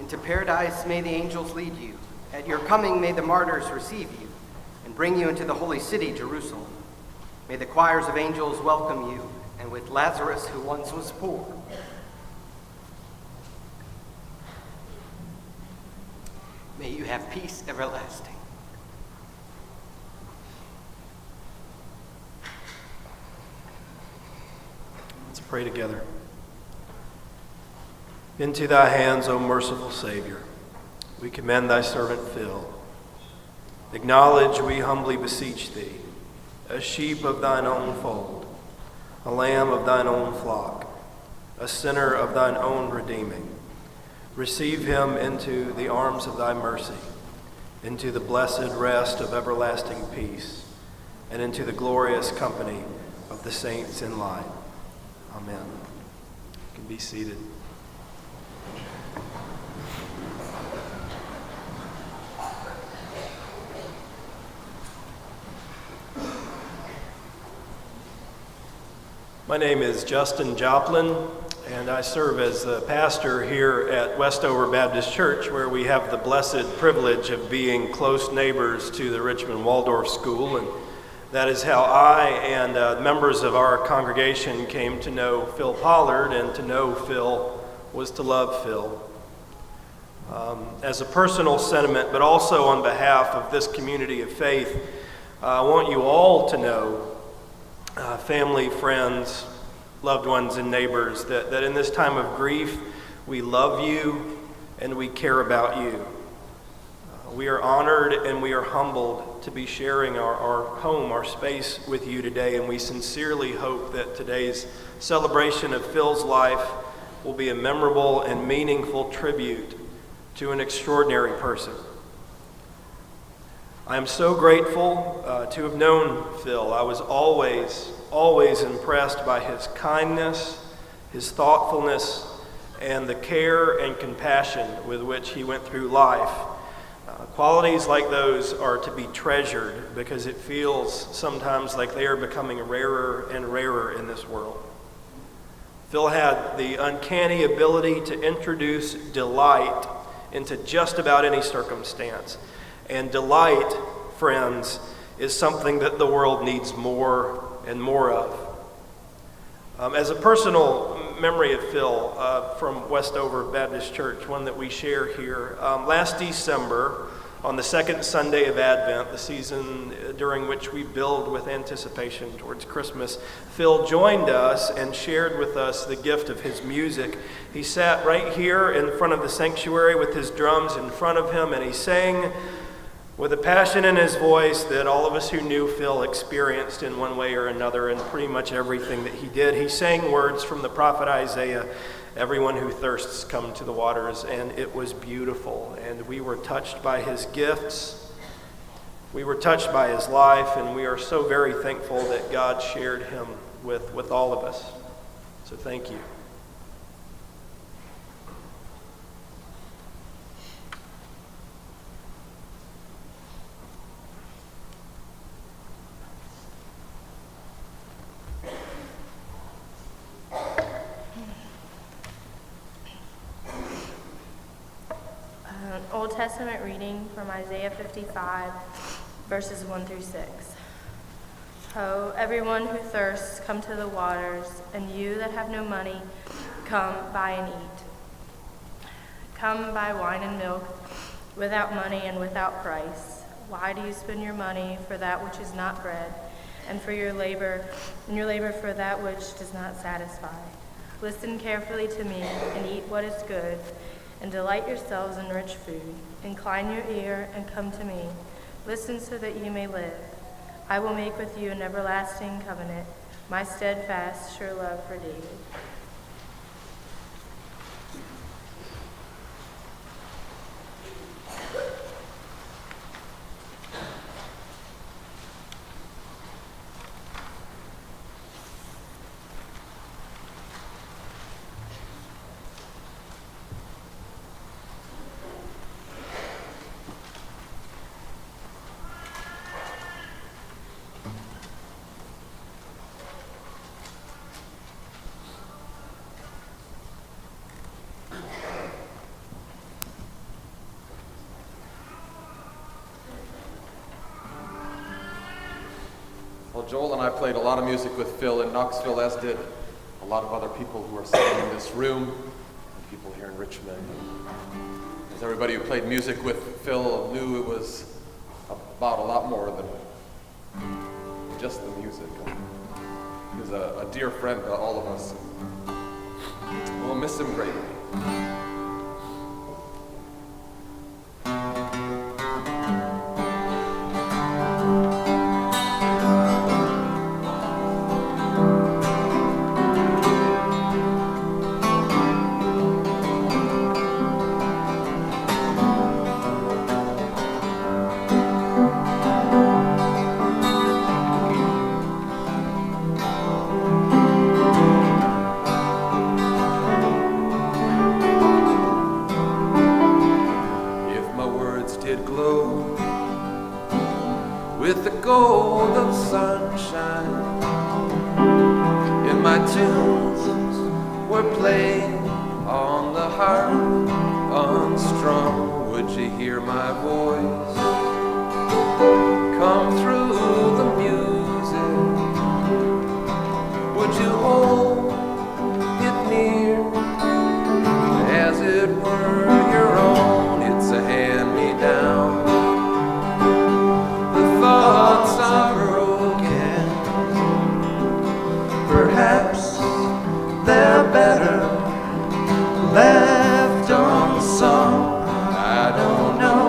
Into paradise may the angels lead you. At your coming may the martyrs receive you and bring you into the holy city, Jerusalem. May the choirs of angels welcome you, and with Lazarus, who once was poor. May you have peace everlasting. Let's pray together. Into thy hands, O merciful Savior, we commend thy servant Phil. Acknowledge, we humbly beseech thee, a sheep of thine own fold, a lamb of thine own flock, a sinner of thine own redeeming. Receive him into the arms of thy mercy, into the blessed rest of everlasting peace, and into the glorious company of the saints in light. Amen. You can be seated. My name is Justin Joplin, and I serve as the pastor here at Westover Baptist Church, where we have the blessed privilege of being close neighbors to the Richmond Waldorf School. And that is how I and members of our congregation came to know Phil Pollard, and to know Phil was to love Phil. As a personal sentiment, but also on behalf of this community of faith, I want you all to know, family, friends, loved ones, and neighbors, that in this time of grief, we love you and we care about you. We are honored and we are humbled to be sharing our home, our space with you today, and we sincerely hope that today's celebration of Phil's life will be a memorable and meaningful tribute to an extraordinary person. I am so grateful to have known Phil. I was always impressed by his kindness, his thoughtfulness, and the care and compassion with which he went through life. Qualities like those are to be treasured, because it feels sometimes like they are becoming rarer and rarer in this world. Phil had the uncanny ability to introduce delight into just about any circumstance. And delight, friends, is something that the world needs more and more of. As a personal memory of Phil from Westover Baptist Church, one that we share here, last December, on the second Sunday of Advent, the season during which we build with anticipation towards Christmas, Phil joined us and shared with us the gift of his music. He sat right here in front of the sanctuary with his drums in front of him, and he sang with a passion in his voice that all of us who knew Phil experienced in one way or another in pretty much everything that he did. He sang words from the prophet Isaiah, "Everyone who thirsts, come to the waters," and it was beautiful. And we were touched by his gifts. We were touched by his life, and we are so very thankful that God shared him with all of us. So thank you. Old Testament reading from Isaiah 55, verses 1 through 6. Ho, everyone who thirsts, come to the waters, and you that have no money, come buy and eat. Come buy wine and milk without money and without price. Why do you spend your money for that which is not bread, and your labor for that which does not satisfy? Listen carefully to me, and eat what is good, and delight yourselves in rich food. Incline your ear and come to me. Listen so that you may live. I will make with you an everlasting covenant, my steadfast, sure love for David. Joel and I played a lot of music with Phil in Knoxville, as did a lot of other people who are sitting in this room and people here in Richmond. As everybody who played music with Phil knew, it was about a lot more than just the music. He was a dear friend to all of us. We'll miss him greatly. With the gold of sunshine, and my tunes were playing on the harp unstrung. Would you hear my voice come through the music? Would you hold it near as it were your own? It's a hand-me-down. Thoughts are broken. Perhaps they're better left unsung. I don't know.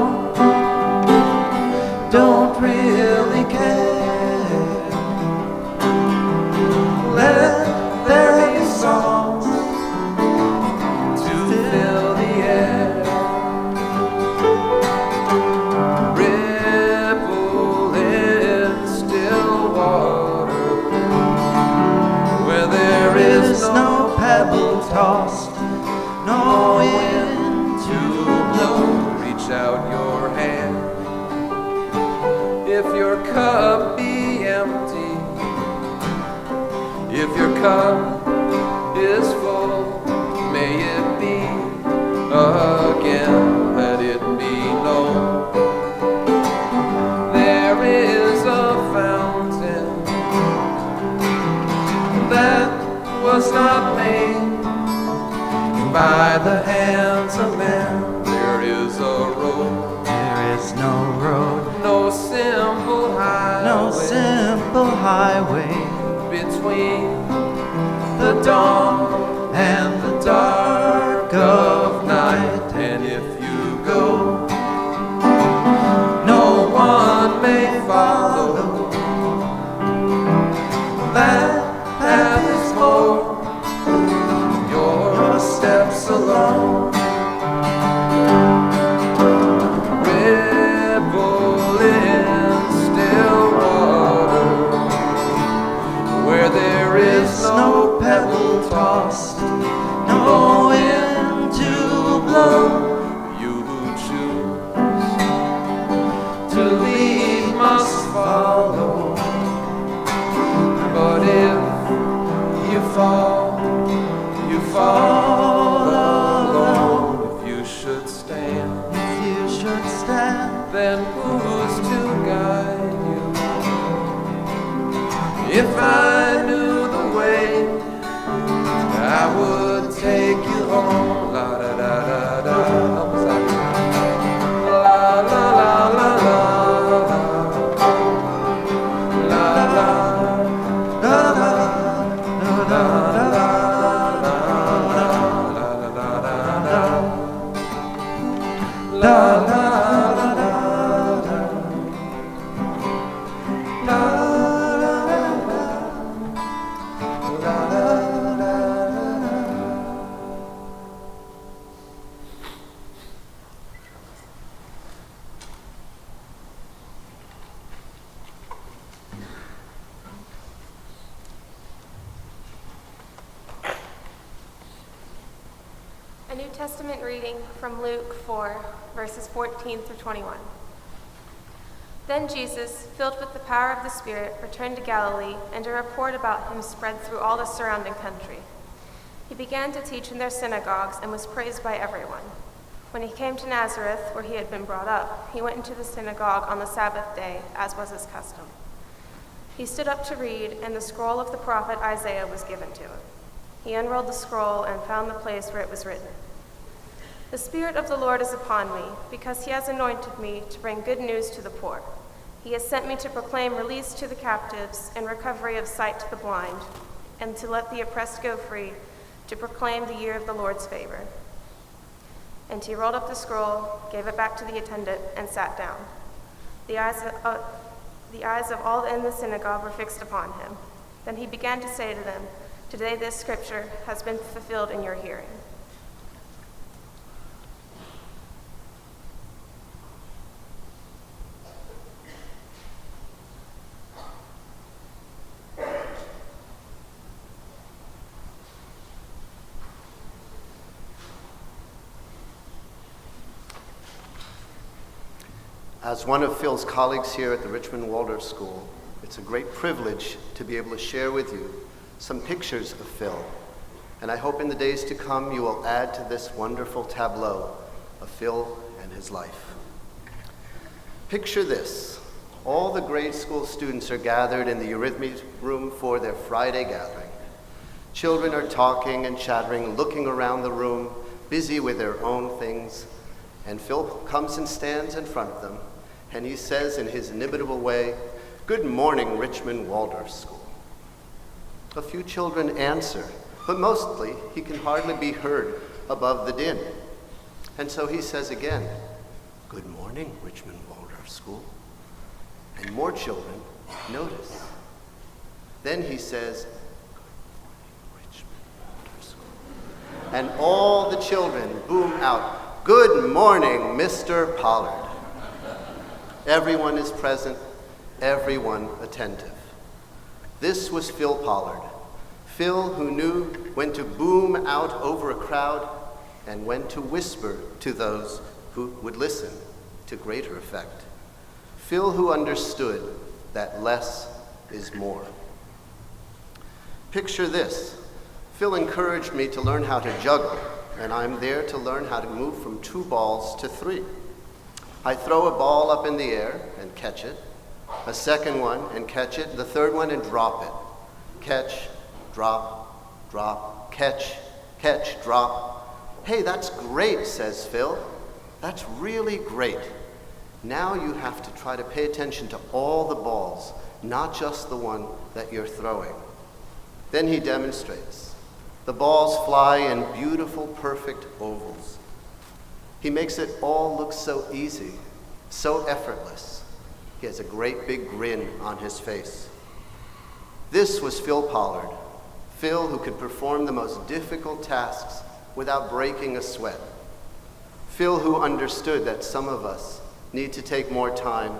Don't really care. Let there be songs to fill the air. No pebble tossed, no wind to blow. Reach out your hand. If your cup be empty, if your cup is full, may it be again. Let it be known there is a fountain that was not made by the hands of men. There is a road. There is no road. No simple highway. No simple highway between the dawn and the dark of night. And if you go, no one may follow. That path is more your steps alone. Ripple in still water, where there is no pebble tossed, no wind to blow. You who choose to lead must follow. But if you fall alone. If you should stand, then who's to guide you? If I knew the way, I would take you home. La da da da da. La la la la la. La la la la la la la. La la la la A New Testament reading from Luke 4, verses 14 through 21. Then Jesus, filled with the power of the Spirit, returned to Galilee, and a report about him spread through all the surrounding country. He began to teach in their synagogues and was praised by everyone. When he came to Nazareth, where he had been brought up, he went into the synagogue on the Sabbath day, as was his custom. He stood up to read, and the scroll of the prophet Isaiah was given to him. He unrolled the scroll and found the place where it was written, "The Spirit of the Lord is upon me, because he has anointed me to bring good news to the poor. He has sent me to proclaim release to the captives and recovery of sight to the blind, and to let the oppressed go free, to proclaim the year of the Lord's favor." And he rolled up the scroll, gave it back to the attendant, and sat down. The eyes of all in the synagogue were fixed upon him. Then he began to say to them, "Today this scripture has been fulfilled in your hearing." As one of Phil's colleagues here at the Richmond Waldorf School, it's a great privilege to be able to share with you some pictures of Phil. And I hope in the days to come you will add to this wonderful tableau of Phil and his life. Picture this. All the grade school students are gathered in the eurythmy room for their Friday gathering. Children are talking and chattering, looking around the room, busy with their own things. And Phil comes and stands in front of them, and he says in his inimitable way, "Good morning, Richmond Waldorf School." A few children answer, but mostly he can hardly be heard above the din. And so he says again, "Good morning, Richmond Waldorf School." And more children notice. Then he says, "Richmond Waldorf School." And all the children boom out, "Good morning, Mr. Pollard." Everyone is present, everyone attentive. This was Phil Pollard. Phil, who knew when to boom out over a crowd and when to whisper to those who would listen to greater effect. Phil, who understood that less is more. Picture this. Phil encouraged me to learn how to juggle, and I'm there to learn how to move from 2 balls to 3. I throw a ball up in the air and catch it, a second one and catch it, the third one and drop it. Catch, drop, drop, catch, drop. "Hey, that's great," says Phil. "That's really great. Now you have to try to pay attention to all the balls, not just the one that you're throwing." Then he demonstrates. The balls fly in beautiful, perfect ovals. He makes it all look so easy, so effortless. He has a great big grin on his face. This was Phil Pollard. Phil, who could perform the most difficult tasks without breaking a sweat. Phil, who understood that some of us need to take more time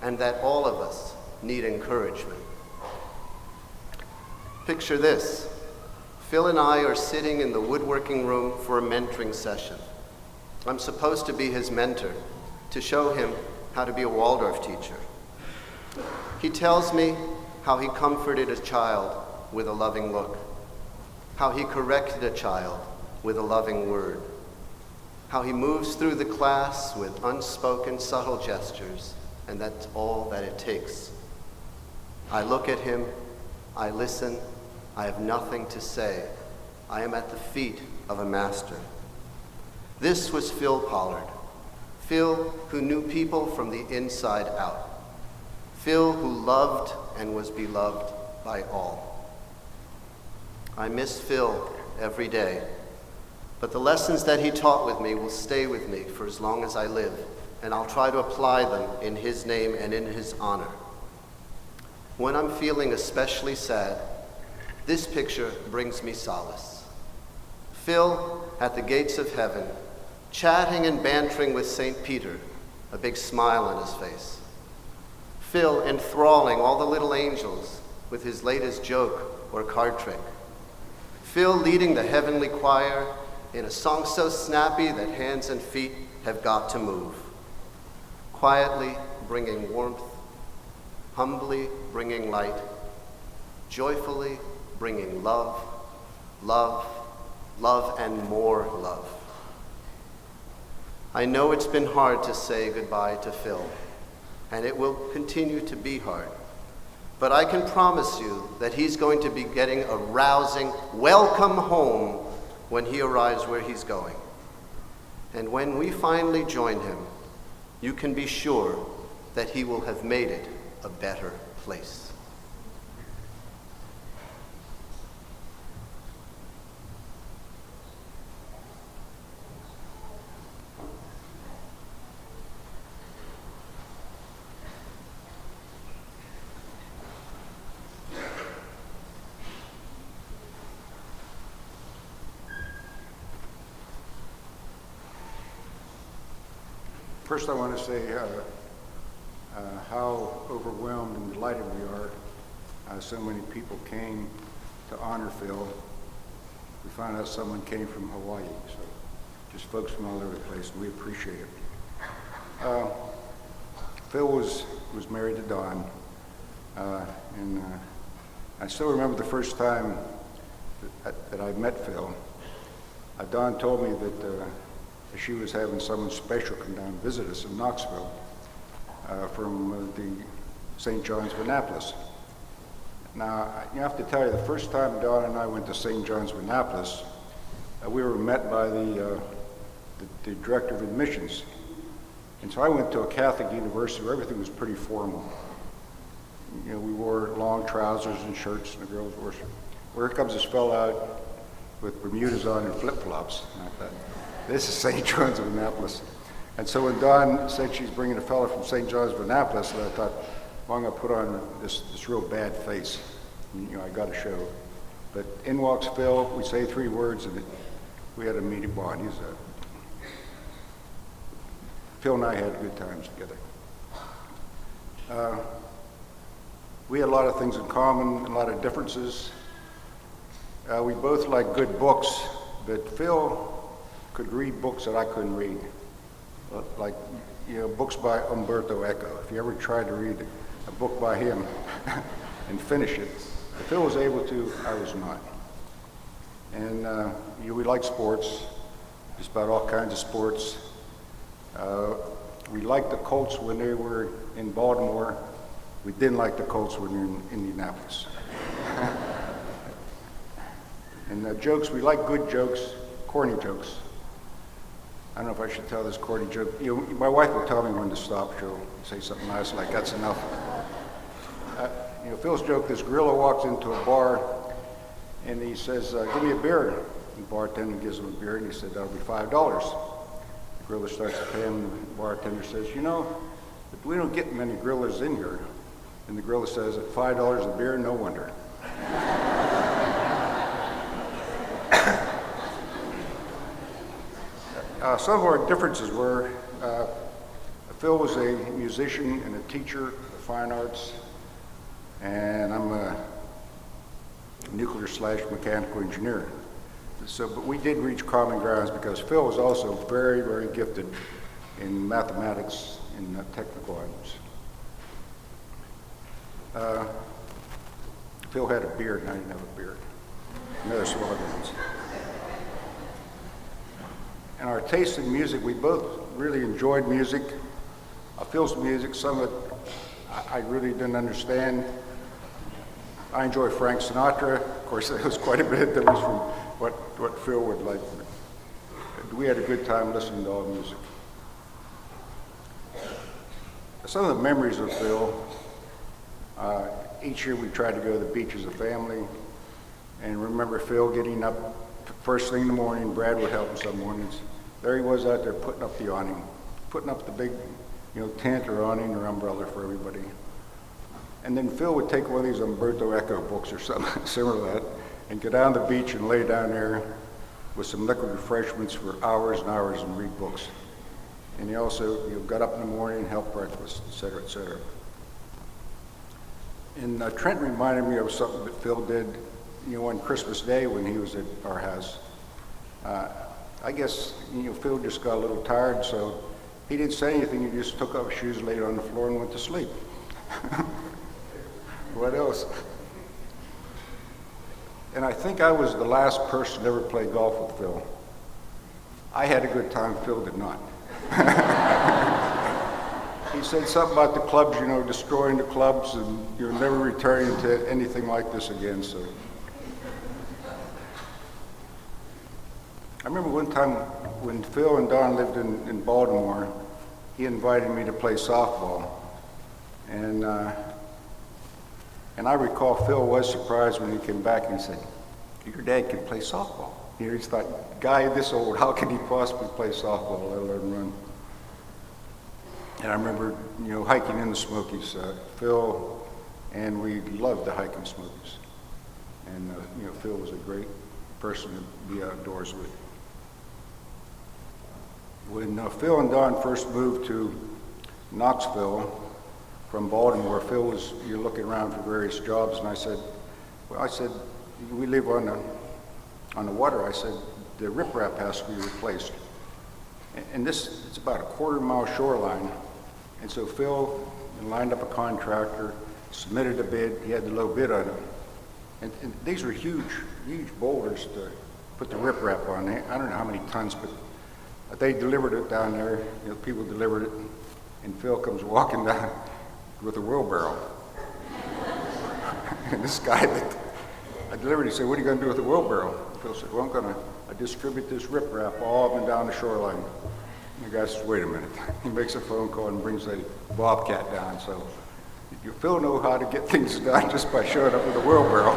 and that all of us need encouragement. Picture this. Phil and I are sitting in the woodworking room for a mentoring session. I'm supposed to be his mentor, to show him how to be a Waldorf teacher. He tells me how he comforted a child with a loving look, how he corrected a child with a loving word, how he moves through the class with unspoken subtle gestures, and that's all that it takes. I look at him, I listen, I have nothing to say. I am at the feet of a master. This was Phil Pollard. Phil, who knew people from the inside out. Phil, who loved and was beloved by all. I miss Phil every day, but the lessons that he taught with me will stay with me for as long as I live, and I'll try to apply them in his name and in his honor. When I'm feeling especially sad, this picture brings me solace. Phil at the gates of heaven, chatting and bantering with St. Peter, a big smile on his face. Phil enthralling all the little angels with his latest joke or card trick. Phil leading the heavenly choir in a song so snappy that hands and feet have got to move. Quietly bringing warmth, humbly bringing light, joyfully bringing love, love, love, and more love. I know it's been hard to say goodbye to Phil, and it will continue to be hard. but I can promise you that he's going to be getting a rousing welcome home when he arrives where he's going. And when we finally join him, you can be sure that he will have made it a better place. First, I want to say how overwhelmed and delighted we are. So many people came to honor Phil. We found out someone came from Hawaii, so just folks from all over the place, and we appreciate it. Phil was married to Dawn, and I still remember the first time that I met Phil. Dawn told me that she was having someone special come down and visit us in Knoxville from the St. John's of Annapolis. Now, you have to tell you, the first time Dawn and I went to St. John's of Annapolis, we were met by the director of admissions. And so I went to a Catholic university where everything was pretty formal. You know, we wore long trousers and shirts, and the girls wore. Where comes this fellow out with Bermudas on and flip-flops. And I thought, this is St. John's of Annapolis. And so when Dawn said she's bringing a fellow from St. John's of Annapolis, I thought, well, I'm going to put on this real bad face. And, you know, I got to show. But in walks Phil, we say 3 words, and we had a meaty bond. Phil and I had good times together. We had a lot of things in common, a lot of differences. We both liked good books, but Phil could read books that I couldn't read, like books by Umberto Eco. If you ever tried to read a book by him and finish it, if Phil was able to, I was not. And we liked sports, just about all kinds of sports. We liked the Colts when they were in Baltimore. We didn't like the Colts when they were in Indianapolis. And jokes, we like good jokes, corny jokes. I don't know if I should tell this corny joke. My wife will tell me when to stop. She'll say something nice like, that's enough. Phil's joke, this gorilla walks into a bar and he says, give me a beer. And the bartender gives him a beer and he said, that'll be $5. The gorilla starts to pay him and the bartender says, but we don't get many gorillas in here. And the gorilla says, at $5 a beer, no wonder. Some of our differences were, Phil was a musician and a teacher of fine arts, and I'm a nuclear/mechanical engineer. But we did reach common grounds because Phil was also very, very gifted in mathematics and technical items. Phil had a beard and I didn't have a beard. Another small difference. And our taste in music, we both really enjoyed music. Phil's music, some of it I really didn't understand. I enjoy Frank Sinatra. Of course, there was quite a bit of difference from what Phil would like. But we had a good time listening to all music. Some of the memories of Phil, each year we tried to go to the beach as a family. And remember Phil getting up first thing in the morning. Brad would help him some mornings. There he was out there putting up the awning, putting up the big, tent or awning or umbrella for everybody. And then Phil would take one of these Umberto Eco books or something similar to that and go down the beach and lay down there with some liquid refreshments for hours and hours and read books. And he also got up in the morning and helped breakfast, et cetera, et cetera. And Trent reminded me of something that Phil did, on Christmas Day when he was at our house. I guess, Phil just got a little tired, so he didn't say anything. He just took off his shoes, laid on the floor, and went to sleep. What else? And I think I was the last person to ever play golf with Phil. I had a good time, Phil did not. he said something about the clubs, destroying the clubs and never returning to anything like this again. So I remember one time when Phil and Don lived in Baltimore, he invited me to play softball. And I recall Phil was surprised when he came back and said, "Your dad can play softball." He just thought, guy this old, how can he possibly play softball, let alone run? And I remember, hiking in the Smokies. Phil and we loved to hike in the Smokies. And, Phil was a great person to be outdoors with. When Phil and Don first moved to Knoxville from Baltimore, Phil was looking around for various jobs, and I said, we live on the water. I said, the riprap has to be replaced. And it's about a quarter-mile shoreline. And so Phil lined up a contractor, submitted a bid. He had the low bid on it. And these were huge, huge boulders to put the riprap on. I don't know how many tons, but they delivered it down there. People delivered it. And Phil comes walking down with a wheelbarrow. And this guy that I delivered, he said, "What are you going to do with the wheelbarrow?" Phil said, "Well, I'm going to distribute this riprap all up and down the shoreline." And the guy says, "Wait a minute." He makes a phone call and brings a bobcat down. So Phil knows how to get things done just by showing up with a wheelbarrow.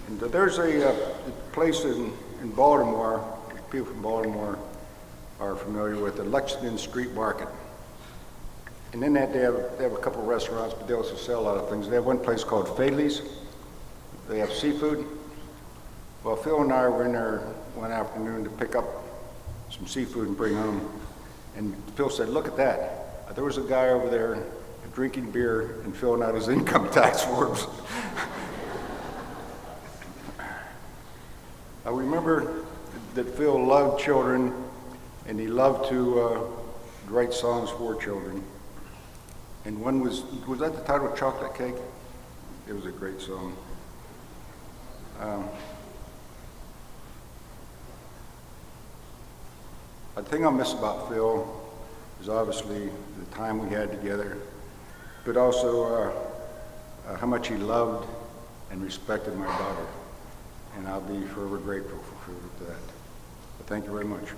And there's a place in Baltimore, people from Baltimore are familiar with, the Lexington Street Market. And then they have a couple of restaurants, but they also sell a lot of things. They have one place called Faley's. They have seafood. Well, Phil and I were in there one afternoon to pick up some seafood and bring home. And Phil said, "Look at that. There was a guy over there drinking beer and filling out his income tax forms." I remember that Phil loved children, and he loved to write songs for children. And one was that the title of Chocolate Cake? It was a great song. The thing I miss about Phil is obviously the time we had together, but also how much he loved and respected my daughter. And I'll be forever grateful for that. But thank you very much.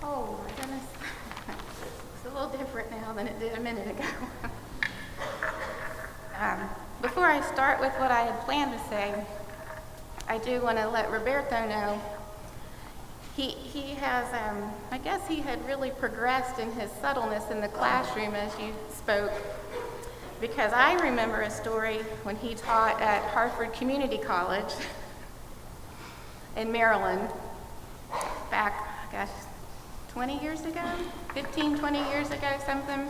Oh my goodness. It's a little different now than it did a minute ago. Before I start with what I had planned to say, I do want to let Roberto know he has, I guess he had really progressed in his subtleness in the classroom as you spoke, because I remember a story when he taught at Hartford Community College in Maryland back, gosh, 20 years ago, 15, 20 years ago, something.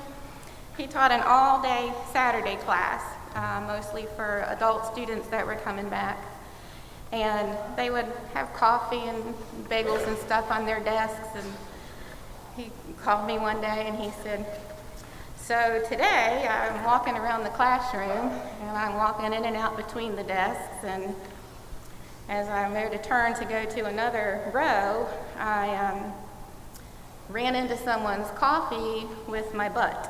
He taught an all-day Saturday class, mostly for adult students that were coming back. And they would have coffee and bagels and stuff on their desks. And he called me one day and he said, "So today I'm walking around the classroom and I'm walking in and out between the desks. And as I'm there to turn to go to another row, I ran into someone's coffee with my butt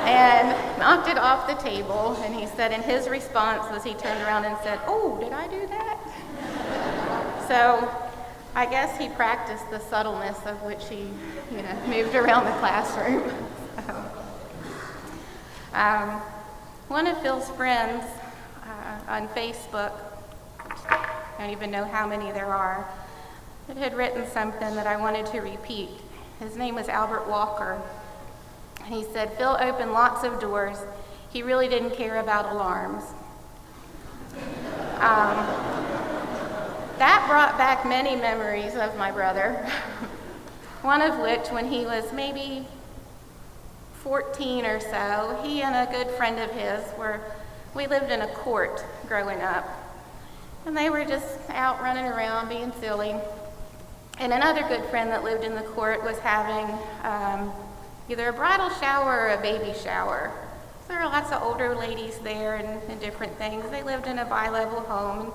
and knocked it off the table." And he said in his response was he turned around and said, "Oh, did I do that?" So I guess he practiced the subtleness of which he, moved around the classroom. One of Phil's friends on Facebook, I don't even know how many there are, that had written something that I wanted to repeat. His name was Albert Walker. And he said, "Phil opened lots of doors. He really didn't care about alarms." That brought back many memories of my brother. One of which, when he was maybe 14 or so, he and a good friend of his we lived in a court growing up. And they were just out running around being silly. And another good friend that lived in the court was having either a bridal shower or a baby shower. So there were lots of older ladies there and different things. They lived in a bi-level home. And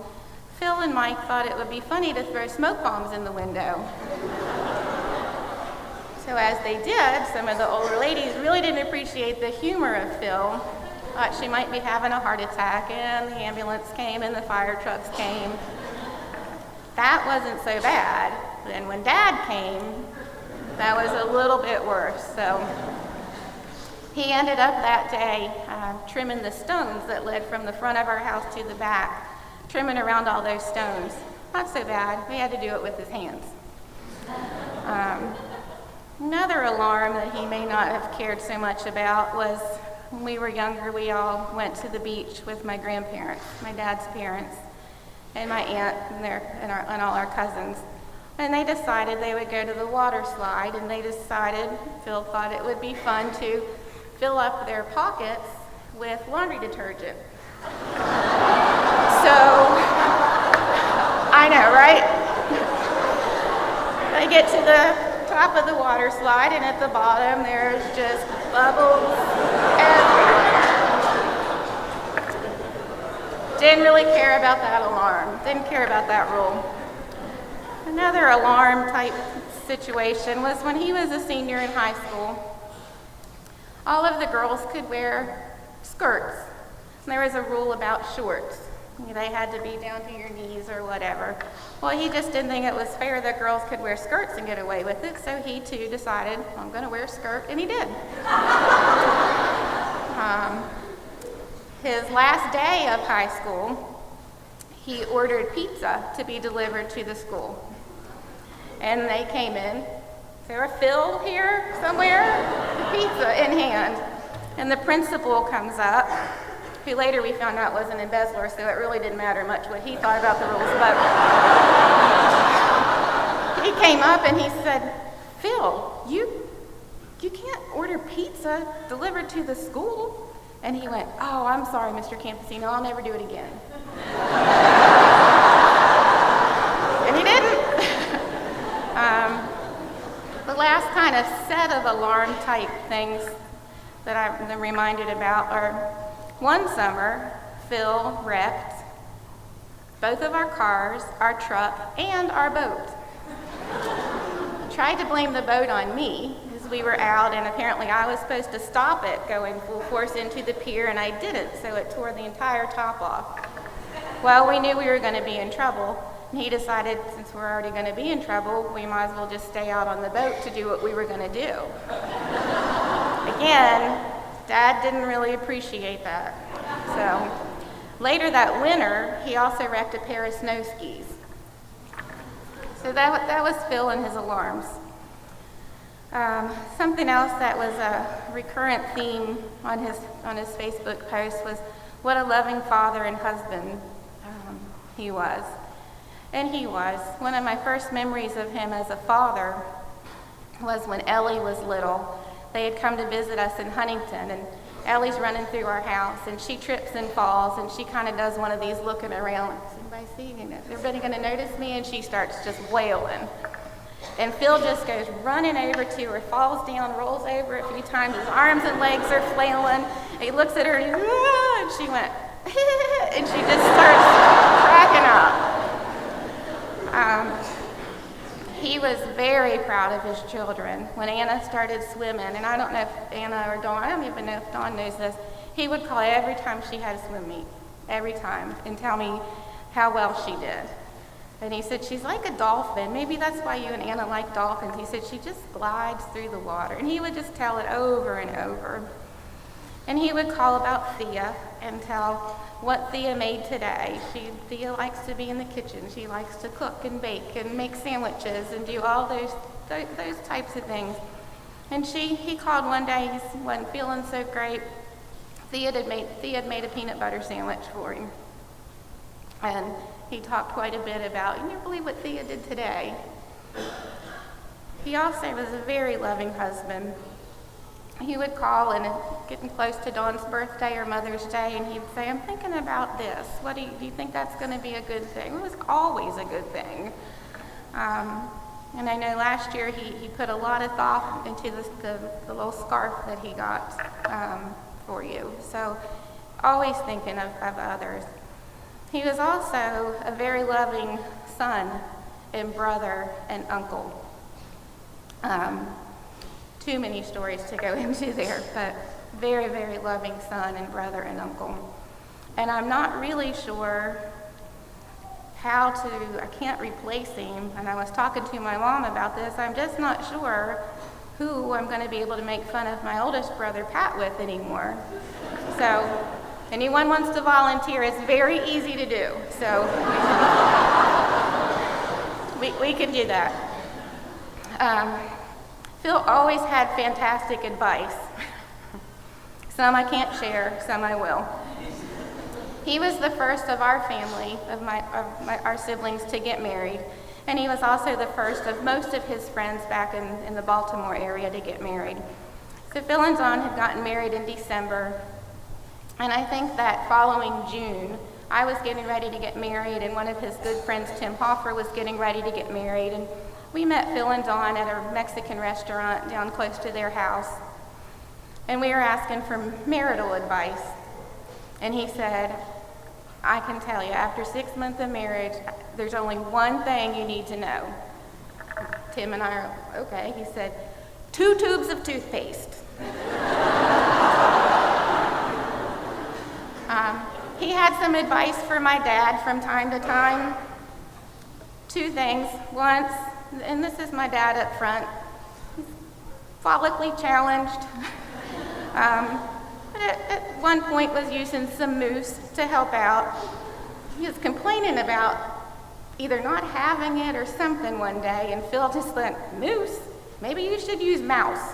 Phil and Mike thought it would be funny to throw smoke bombs in the window. So as they did, some of the older ladies really didn't appreciate the humor of Phil. Thought she might be having a heart attack, and the ambulance came and the fire trucks came. That wasn't so bad. Then when Dad came, that was a little bit worse. So he ended up that day trimming the stones that led from the front of our house to the back, trimming around all those stones. Not so bad. We had to do it with his hands. Another alarm that he may not have cared so much about was when we were younger, we all went to the beach with my grandparents, my dad's parents, and my aunt and all our cousins. And they decided they would go to the water slide, and Phil thought it would be fun to fill up their pockets with laundry detergent. So, I know, right? They get to the top of the water slide, and at the bottom there's just bubbles everywhere. Didn't really care about that alarm. Didn't care about that rule. Another alarm type situation was when he was a senior in high school. All of the girls could wear skirts. And there was a rule about shorts. They had to be down to your knees or whatever. Well, he just didn't think it was fair that girls could wear skirts and get away with it, so he too decided, I'm going to wear a skirt, and he did. His last day of high school, he ordered pizza to be delivered to the school. And they came in. Is there a Phil here somewhere? The pizza in hand. And the principal comes up, who later we found out was an embezzler, so it really didn't matter much what he thought about the rules. But he came up and he said, Phil, you can't order pizza delivered to the school. And he went, oh, I'm sorry, Mr. Campesino, I'll never do it again. And he didn't. The last kind of set of alarm type things that I'm reminded about are one summer, Phil wrecked both of our cars, our truck, and our boat. Tried to blame the boat on me as we were out, and apparently I was supposed to stop it going full force into the pier, and I didn't, so it tore the entire top off. Well, we knew we were going to be in trouble, and he decided since we're already going to be in trouble, we might as well just stay out on the boat to do what we were going to do. Again, Dad didn't really appreciate that. So later that winter, he also wrecked a pair of snow skis. So that was Phil and his alarms. Something else that was a recurrent theme on his Facebook post was what a loving father and husband he was. And he was. One of my first memories of him as a father was when Ellie was little. They had come to visit us in Huntington, and Ellie's running through our house, and she trips and falls, and she kind of does one of these looking around. Is anybody seeing it? Everybody going to notice me? And she starts just wailing. And Phil just goes running over to her, falls down, rolls over a few times. His arms and legs are flailing. He looks at her, and, and she went, and she just starts cracking up. He was very proud of his children. When Anna started swimming, and I don't know if Anna or Dawn, I don't even know if Dawn knows this, he would call every time she had a swim meet, every time, and tell me how well she did. And he said, she's like a dolphin. Maybe that's why you and Anna like dolphins. He said, she just glides through the water. And he would just tell it over and over. And he would call about Thea and tell what Thea made today. Thea likes to be in the kitchen. She likes to cook and bake and make sandwiches and do all those types of things. And he called one day, he wasn't feeling so great. Thea had made a peanut butter sandwich for him. And he talked quite a bit about, you never believe what Thea did today. He also was a very loving husband. he would call and getting close to Dawn's birthday or Mother's Day, and he would say, I'm thinking about this. What do you think that's going to be a good thing? It was always a good thing. And I know last year he put a lot of thought into the little scarf that he got for you. So always thinking of others. He was also a very loving son and brother and uncle. Too many stories to go into there, but very, very loving son and brother and uncle. And I'm not really sure I can't replace him, and I was talking to my mom about this. I'm just not sure who I'm going to be able to make fun of my oldest brother, Pat, with anymore. So, anyone wants to volunteer, it's very easy to do. So, we can do that. Phil always had fantastic advice. Some I can't share, some I will. He was the first of our family, our siblings, to get married, and he was also the first of most of his friends back in the Baltimore area to get married. So Phil and Dawn had gotten married in December, and I think that following June, I was getting ready to get married, and one of his good friends, Tim Hoffer, was getting ready to get married, and we met Phil and Dawn at a Mexican restaurant down close to their house, and we were asking for marital advice, and he said, I can tell you, after 6 months of marriage, there's only one thing you need to know. Tim and I are, okay. He said, 2 tubes of toothpaste. He had some advice for my dad from time to time. 2 things. Once, and this is my dad up front, he's follically challenged. At one point was using some mousse to help out. He was complaining about either not having it or something one day, and Phil just went, mousse? Maybe you should use mouse.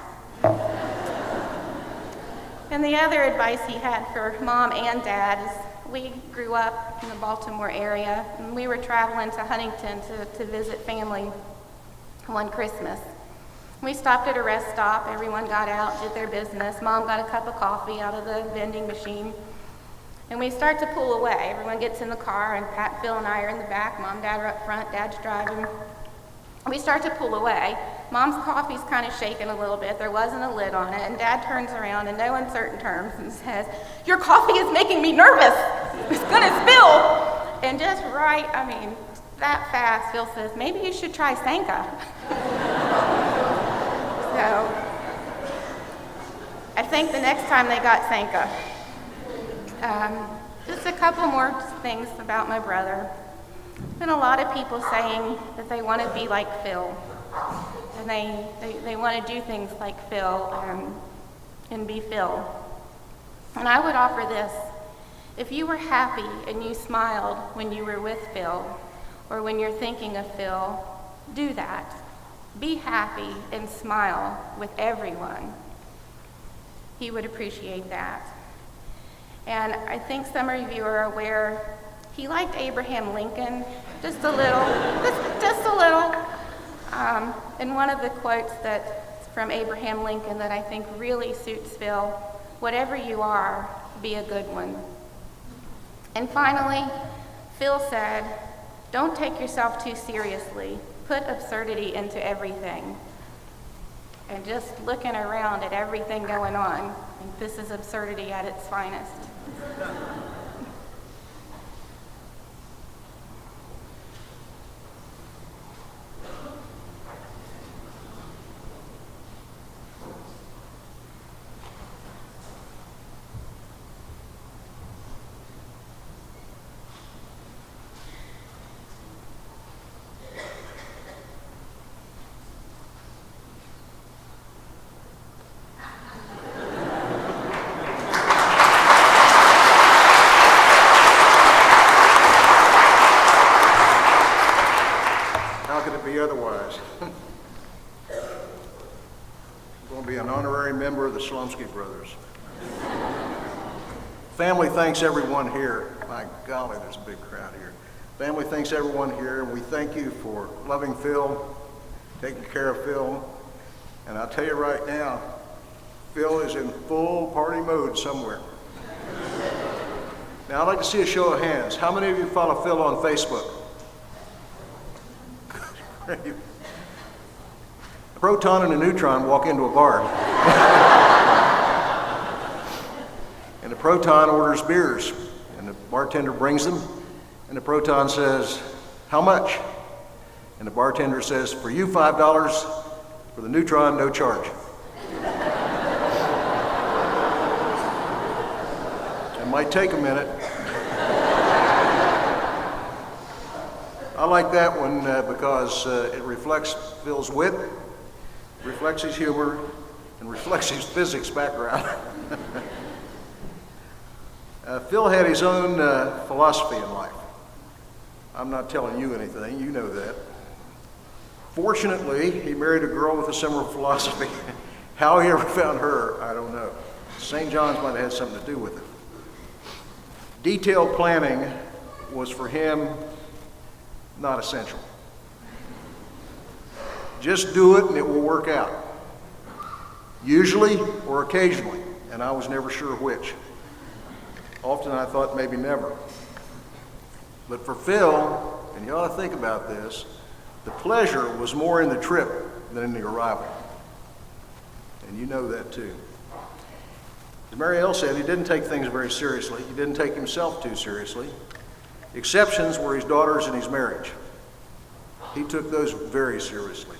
And the other advice he had for mom and dad is we grew up in the Baltimore area, and we were traveling to Huntington to visit family one Christmas. We stopped at a rest stop. Everyone got out, did their business. Mom got a cup of coffee out of the vending machine. And we start to pull away. Everyone gets in the car, and Pat, Phil, and I are in the back. Mom and Dad are up front. Dad's driving. We start to pull away. Mom's coffee's kind of shaking a little bit. There wasn't a lid on it. And Dad turns around in no uncertain terms and says, your coffee is making me nervous. It's going to spill. And just right, that fast, Phil says, maybe you should try Sanka. So, I think the next time they got Sanka. Just a couple more things about my brother. Been a lot of people saying that they want to be like Phil, and they want to do things like Phil and be Phil. And I would offer this: if you were happy and you smiled when you were with Phil, or when you're thinking of Phil, do that. Be happy and smile with everyone. He would appreciate that. And I think some of you are aware he liked Abraham Lincoln just a little, just a little. And one of the quotes that's from Abraham Lincoln that I think really suits Phil, whatever you are, be a good one. And finally, Phil said, don't take yourself too seriously. Put absurdity into everything. And just looking around at everything going on, I think this is absurdity at its finest. Otherwise. I'm going to be an honorary member of the Slumsky Brothers. Family thanks everyone here. My golly, there's a big crowd here. Family thanks everyone here, and we thank you for loving Phil, taking care of Phil. And I'll tell you right now, Phil is in full party mode somewhere. Now, I'd like to see a show of hands. How many of you follow Phil on Facebook? A proton and a neutron walk into a bar. And the proton orders beers, and the bartender brings them, and the proton says, "How much?" And the bartender says, "For you, $5, for the neutron, no charge." It might take a minute. I like that one because it reflects Phil's wit, reflects his humor, and reflects his physics background. Phil had his own philosophy in life. I'm not telling you anything, you know that. Fortunately, he married a girl with a similar philosophy. How he ever found her, I don't know. St. John's might have had something to do with it. Detailed planning was for him not essential. Just do it and it will work out. Usually or occasionally, and I was never sure which. Often I thought maybe never. But for Phil, and you ought to think about this, the pleasure was more in the trip than in the arrival. And you know that too. As Mary L. said, he didn't take things very seriously. He didn't take himself too seriously. Exceptions were his daughters and his marriage. He took those very seriously.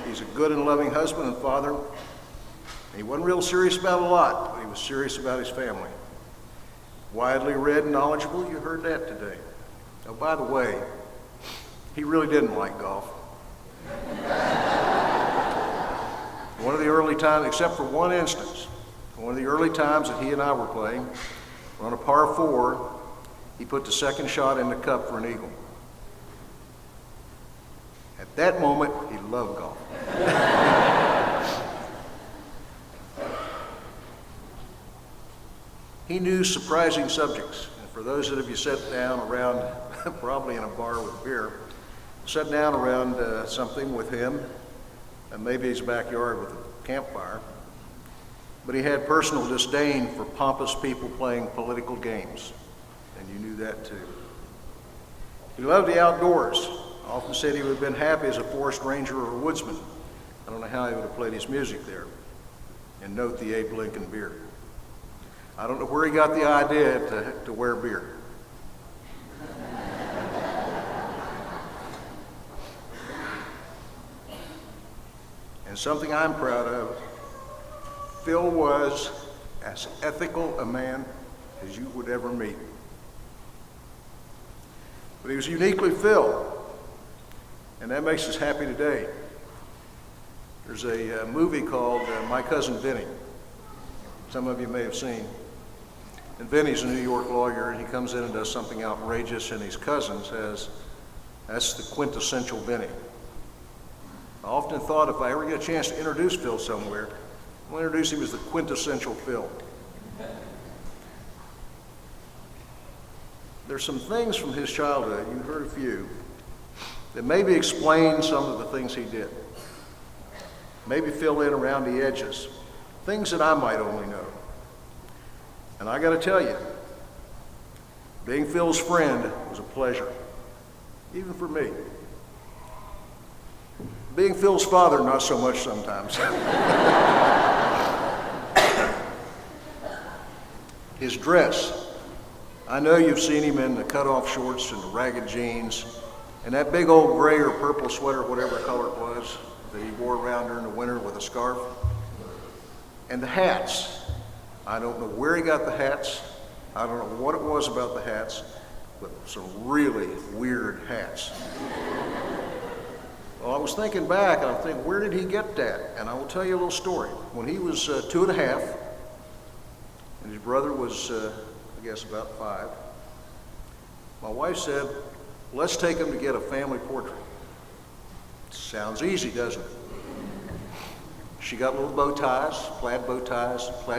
He's a good and loving husband and father. He wasn't real serious about a lot, but he was serious about his family. Widely read and knowledgeable, you heard that today. Oh, by the way, he really didn't like golf. One of the early times, except for one instance, one of the early times that he and I were playing, we're on a par 4, he put the second shot in the cup for an eagle. At that moment, he loved golf. He knew surprising subjects. And for those of you sat down around, probably in a bar with beer, sat down around something with him, and maybe his backyard with a campfire, but he had personal disdain for pompous people playing political games, and you knew that too. He loved the outdoors. Often said he would have been happy as a forest ranger or a woodsman. I don't know how he would have played his music there. And note the Abe Lincoln beard. I don't know where he got the idea to wear beard. And something I'm proud of, Phil was as ethical a man as you would ever meet. But he was uniquely Phil, and that makes us happy today. There's a movie called My Cousin Vinny. Some of you may have seen. And Vinny's a New York lawyer, and he comes in and does something outrageous, and his cousin says, "That's the quintessential Vinny." I often thought if I ever get a chance to introduce Phil somewhere, I'm going to introduce him as the quintessential Phil. There's some things from his childhood, you heard a few, that maybe explain some of the things he did. Maybe fill in around the edges, things that I might only know. And I got to tell you, being Phil's friend was a pleasure, even for me. Being Phil's father, not so much sometimes. His dress. I know you've seen him in the cutoff shorts and the ragged jeans and that big old gray or purple sweater, whatever color it was, that he wore around during the winter with a scarf. And the hats. I don't know where he got the hats. I don't know what it was about the hats, but some really weird hats. Well, I was thinking back, and I'm thinking, where did he get that? And I will tell you a little story. When he was 2.5, and his brother was, I guess, about 5, my wife said, "Let's take him to get a family portrait." Sounds easy, doesn't it? She got little bow ties, plaid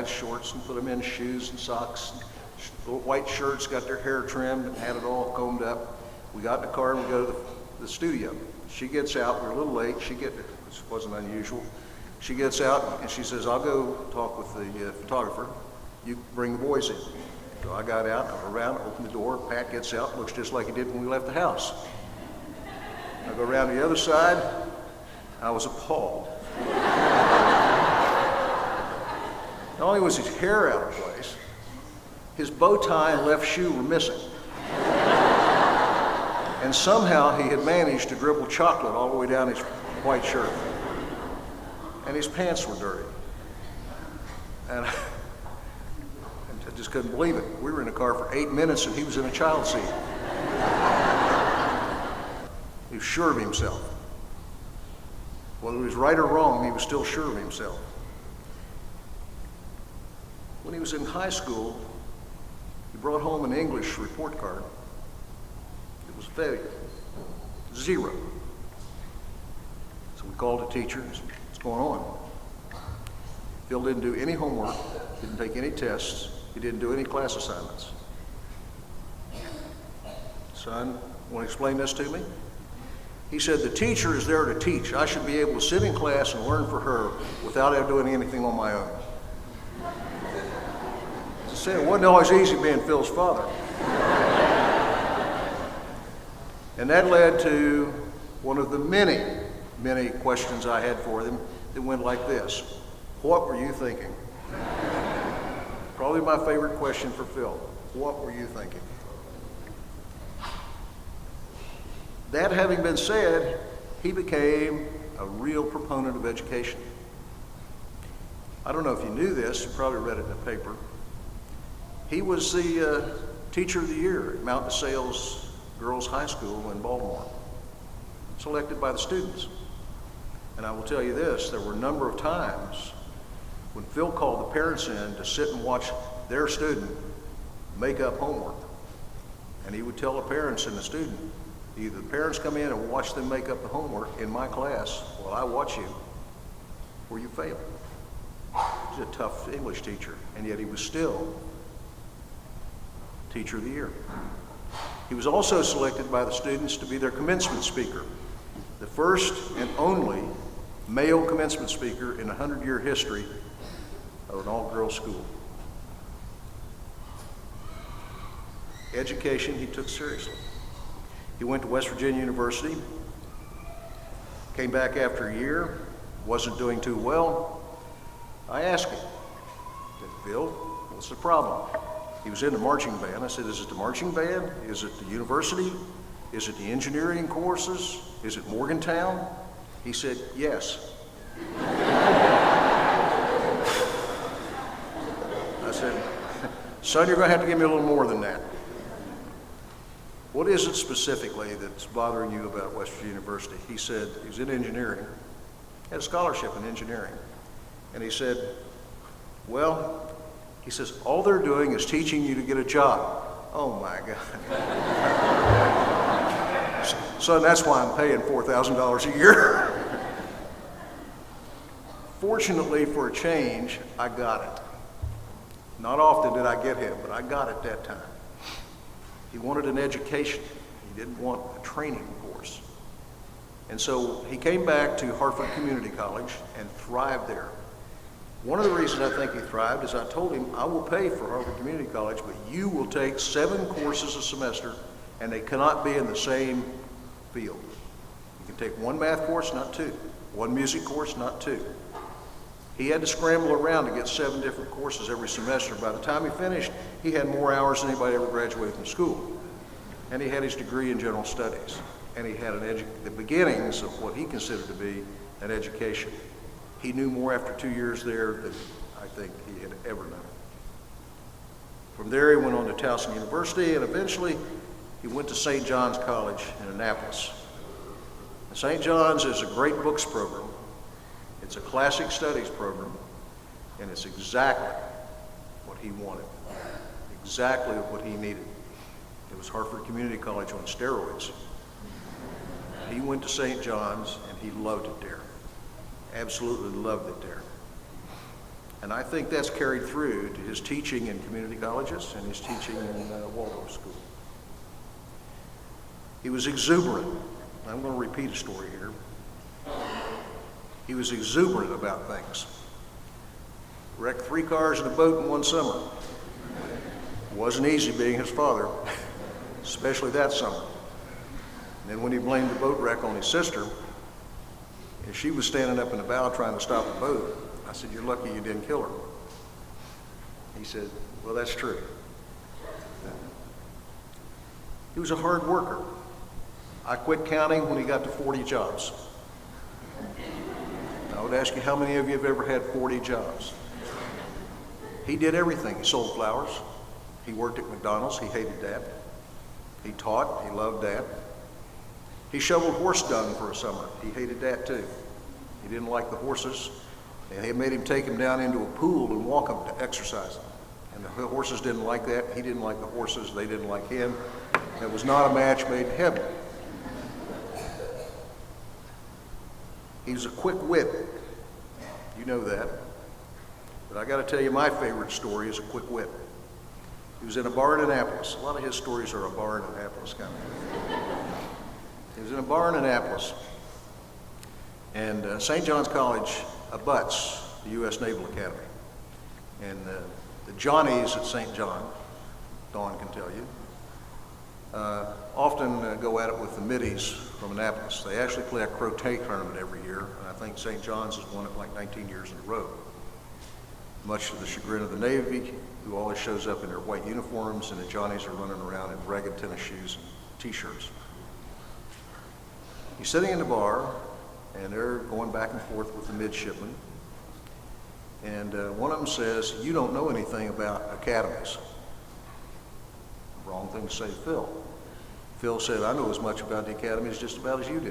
shorts, and put them in shoes and socks. Little white shirts, got their hair trimmed, and had it all combed up. We got in the car and we go to the studio. She gets out, we're a little late, this wasn't unusual. She gets out and she says, I'll go talk with the photographer. You bring the boys in. So I got out, I go around, open the door. Pat gets out, looks just like he did when we left the house. I go around the other side. I was appalled. Not only was his hair out of place, his bow tie and left shoe were missing. And somehow he had managed to dribble chocolate all the way down his white shirt. And his pants were dirty. And I just couldn't believe it. We were in the car for 8 minutes and he was in a child seat. He was sure of himself. Whether he was right or wrong, he was still sure of himself. When he was in high school, he brought home an English report card. It was a failure. 0. So we called the teacher and said, what's going on? Phil didn't do any homework, didn't take any tests, he didn't do any class assignments. Son, want to explain this to me? He said, the teacher is there to teach. I should be able to sit in class and learn for her without ever doing anything on my own. As I said, it wasn't always easy being Phil's father. And that led to one of the many, many questions I had for them that went like this. What were you thinking? Probably my favorite question for Phil. What were you thinking? That having been said, he became a real proponent of education. I don't know if you knew this, you probably read it in the paper. He was the Teacher of the Year at Mount DeSales Girls High School in Baltimore, selected by the students. And I will tell you this, there were a number of times when Phil called the parents in to sit and watch their student make up homework. And he would tell the parents and the student, either the parents come in and watch them make up the homework in my class while I watch you, or you fail. He's a tough English teacher, and yet he was still Teacher of the Year. He was also selected by the students to be their commencement speaker, the first and only male commencement speaker in 100-year history of an all-girls school. Education he took seriously. He went to West Virginia University, came back after a year, wasn't doing too well. I asked him, I said, Phil, what's the problem? He was in the marching band. I said, is it the marching band? Is it the university? Is it the engineering courses? Is it Morgantown? He said, yes. I said, son, you're going to have to give me a little more than that. What is it specifically that's bothering you about West Virginia University? He said, he was in engineering, had a scholarship in engineering. And he said, well, he says, all they're doing is teaching you to get a job. Oh my God. Son, that's why I'm paying $4,000 a year. Fortunately for a change, I got it. Not often did I get him, but I got it that time. He wanted an education. He didn't want a training course. And so he came back to Hartford Community College and thrived there. One of the reasons I think he thrived is I told him, I will pay for Hartford Community College, but you will take 7 courses a semester, and they cannot be in the same field. You can take 1 math course, not 2. 1 music course, not 2. He had to scramble around to get 7 different courses every semester. By the time he finished, he had more hours than anybody ever graduated from school. And he had his degree in general studies. And he had the beginnings of what he considered to be an education. He knew more after 2 years there than I think he had ever known. From there, he went on to Towson University, and eventually he went to St. John's College in Annapolis. And St. John's is a great books program. It's a classic studies program, and it's exactly what he wanted, exactly what he needed. It was Hartford Community College on steroids. He went to St. John's, and he loved it there. Absolutely loved it there. And I think that's carried through to his teaching in community colleges and his teaching in Waldorf School. He was exuberant. I'm going to repeat a story here. He was exuberant about things. Wrecked 3 cars and a boat in one summer. It wasn't easy being his father, especially that summer. And then when he blamed the boat wreck on his sister, and she was standing up in the bow trying to stop the boat, I said, "You're lucky you didn't kill her." He said, "Well, that's true." He was a hard worker. I quit counting when he got to 40 jobs. I would ask you, how many of you have ever had 40 jobs? He did everything. He sold flowers. He worked at McDonald's. He hated that. He taught. He loved that. He shoveled horse dung for a summer. He hated that too. He didn't like the horses. And they made him take them down into a pool and walk them to exercise them. And the horses didn't like that. He didn't like the horses. They didn't like him. It was not a match made in heaven. He was a quick wit. You know that. But I got to tell you, my favorite story is a quick wit. He was in a bar in Annapolis. A lot of his stories are a bar in Annapolis kind of. He was in a bar in Annapolis. And St. John's College abuts the U.S. Naval Academy. And the Johnnies at St. John, Dawn can tell you, often go at it with the middies from Annapolis. They actually play a croquet tournament every year, and I think St. John's has won it like 19 years in a row. Much to the chagrin of the Navy, who always shows up in their white uniforms, and the Johnnies are running around in ragged tennis shoes and t-shirts. He's sitting in the bar, and they're going back and forth with the midshipmen. And one of them says, "You don't know anything about academies." Wrong thing to say to Phil. Phil said, "I know as much about the academies just about as you do."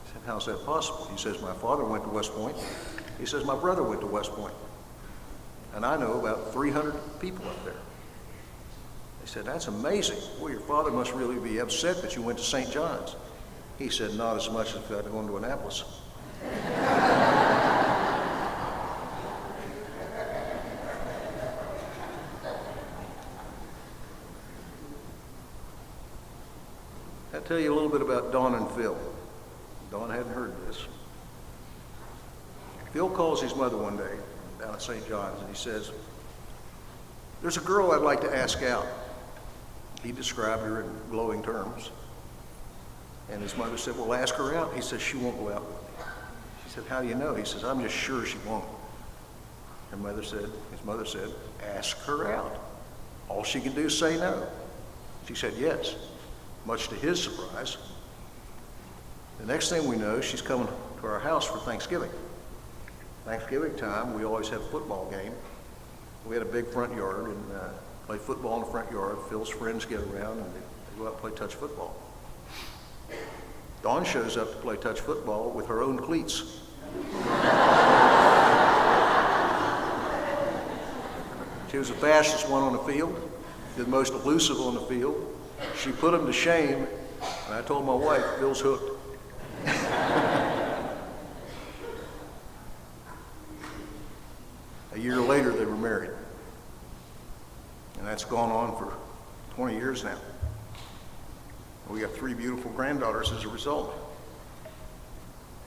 He said, "How's that possible?" He says, "My father went to West Point." He says, "My brother went to West Point. And I know about 300 people up there." They said, "That's amazing. Well, your father must really be upset that you went to St. John's." He said, "Not as much as if I'd gone to Annapolis." I'll tell you a little bit about Dawn and Phil. Dawn hadn't heard this. Phil calls his mother one day down at St. John's, and he says, "There's a girl I'd like to ask out." He described her in glowing terms. And his mother said, "Well, ask her out." He says, "She won't go out with me." She said, "How do you know?" He says, "I'm just sure she won't." His mother said, "Ask her out. All she can do is say no." She said, "Yes," much to his surprise. The next thing we know, she's coming to our house for Thanksgiving. Thanksgiving time, we always have a football game. We had a big front yard and play football in the front yard. Phil's friends get around and they go out and play touch football. Dawn shows up to play touch football with her own cleats. She was the fastest one on the field, the most elusive on the field. She put them to shame, and I told my wife, "Phil's hooked." A year later, they were married. And that's gone on for 20 years now. We got 3 beautiful granddaughters as a result.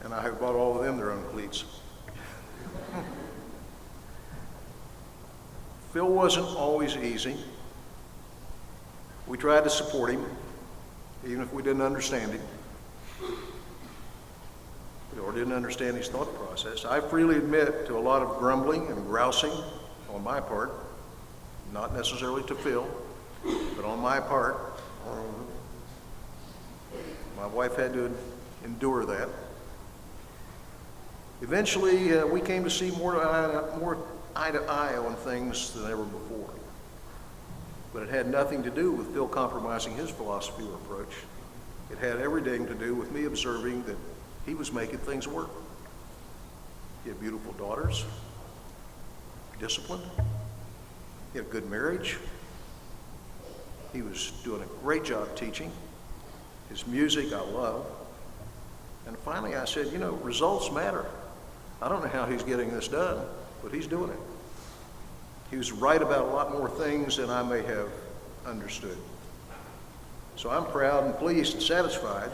And I have bought all of them their own cleats. Phil wasn't always easy. We tried to support him, even if we didn't understand him, or didn't understand his thought process. I freely admit to a lot of grumbling and grousing on my part, not necessarily to Phil, but on my part. My wife had to endure that. Eventually, we came to see more eye to eye on things than ever before. But it had nothing to do with Phil compromising his philosophy or approach. It had everything to do with me observing that he was making things work. He had beautiful daughters, disciplined. He had a good marriage. He was doing a great job teaching. His music I love. And finally I said, you know, results matter. I don't know how he's getting this done, but he's doing it. He was right about a lot more things than I may have understood. So I'm proud and pleased and satisfied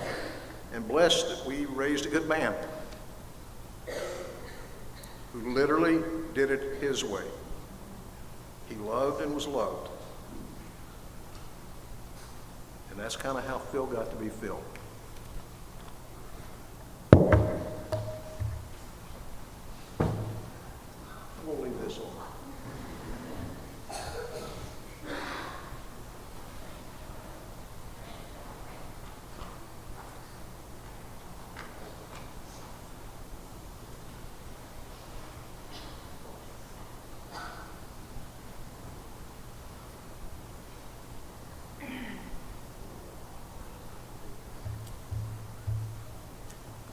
and blessed that we raised a good man. who literally did it his way. He loved and was loved. And that's kind of how Phil got to be Phil. We'll leave this on.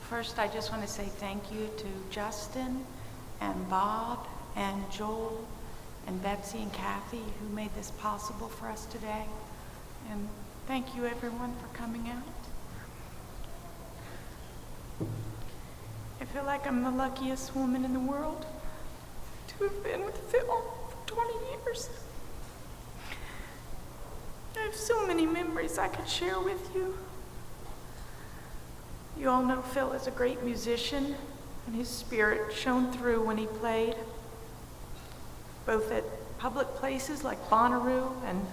First, I just want to say thank you to Justin and Bob and Joel and Betsy and Kathy who made this possible for us today. And thank you everyone for coming out. I feel like I'm the luckiest woman in the world to have been with Phil for 20 years. I have so many memories I could share with you. You all know Phil is a great musician, and his spirit shone through when he played, both at public places like Bonnaroo and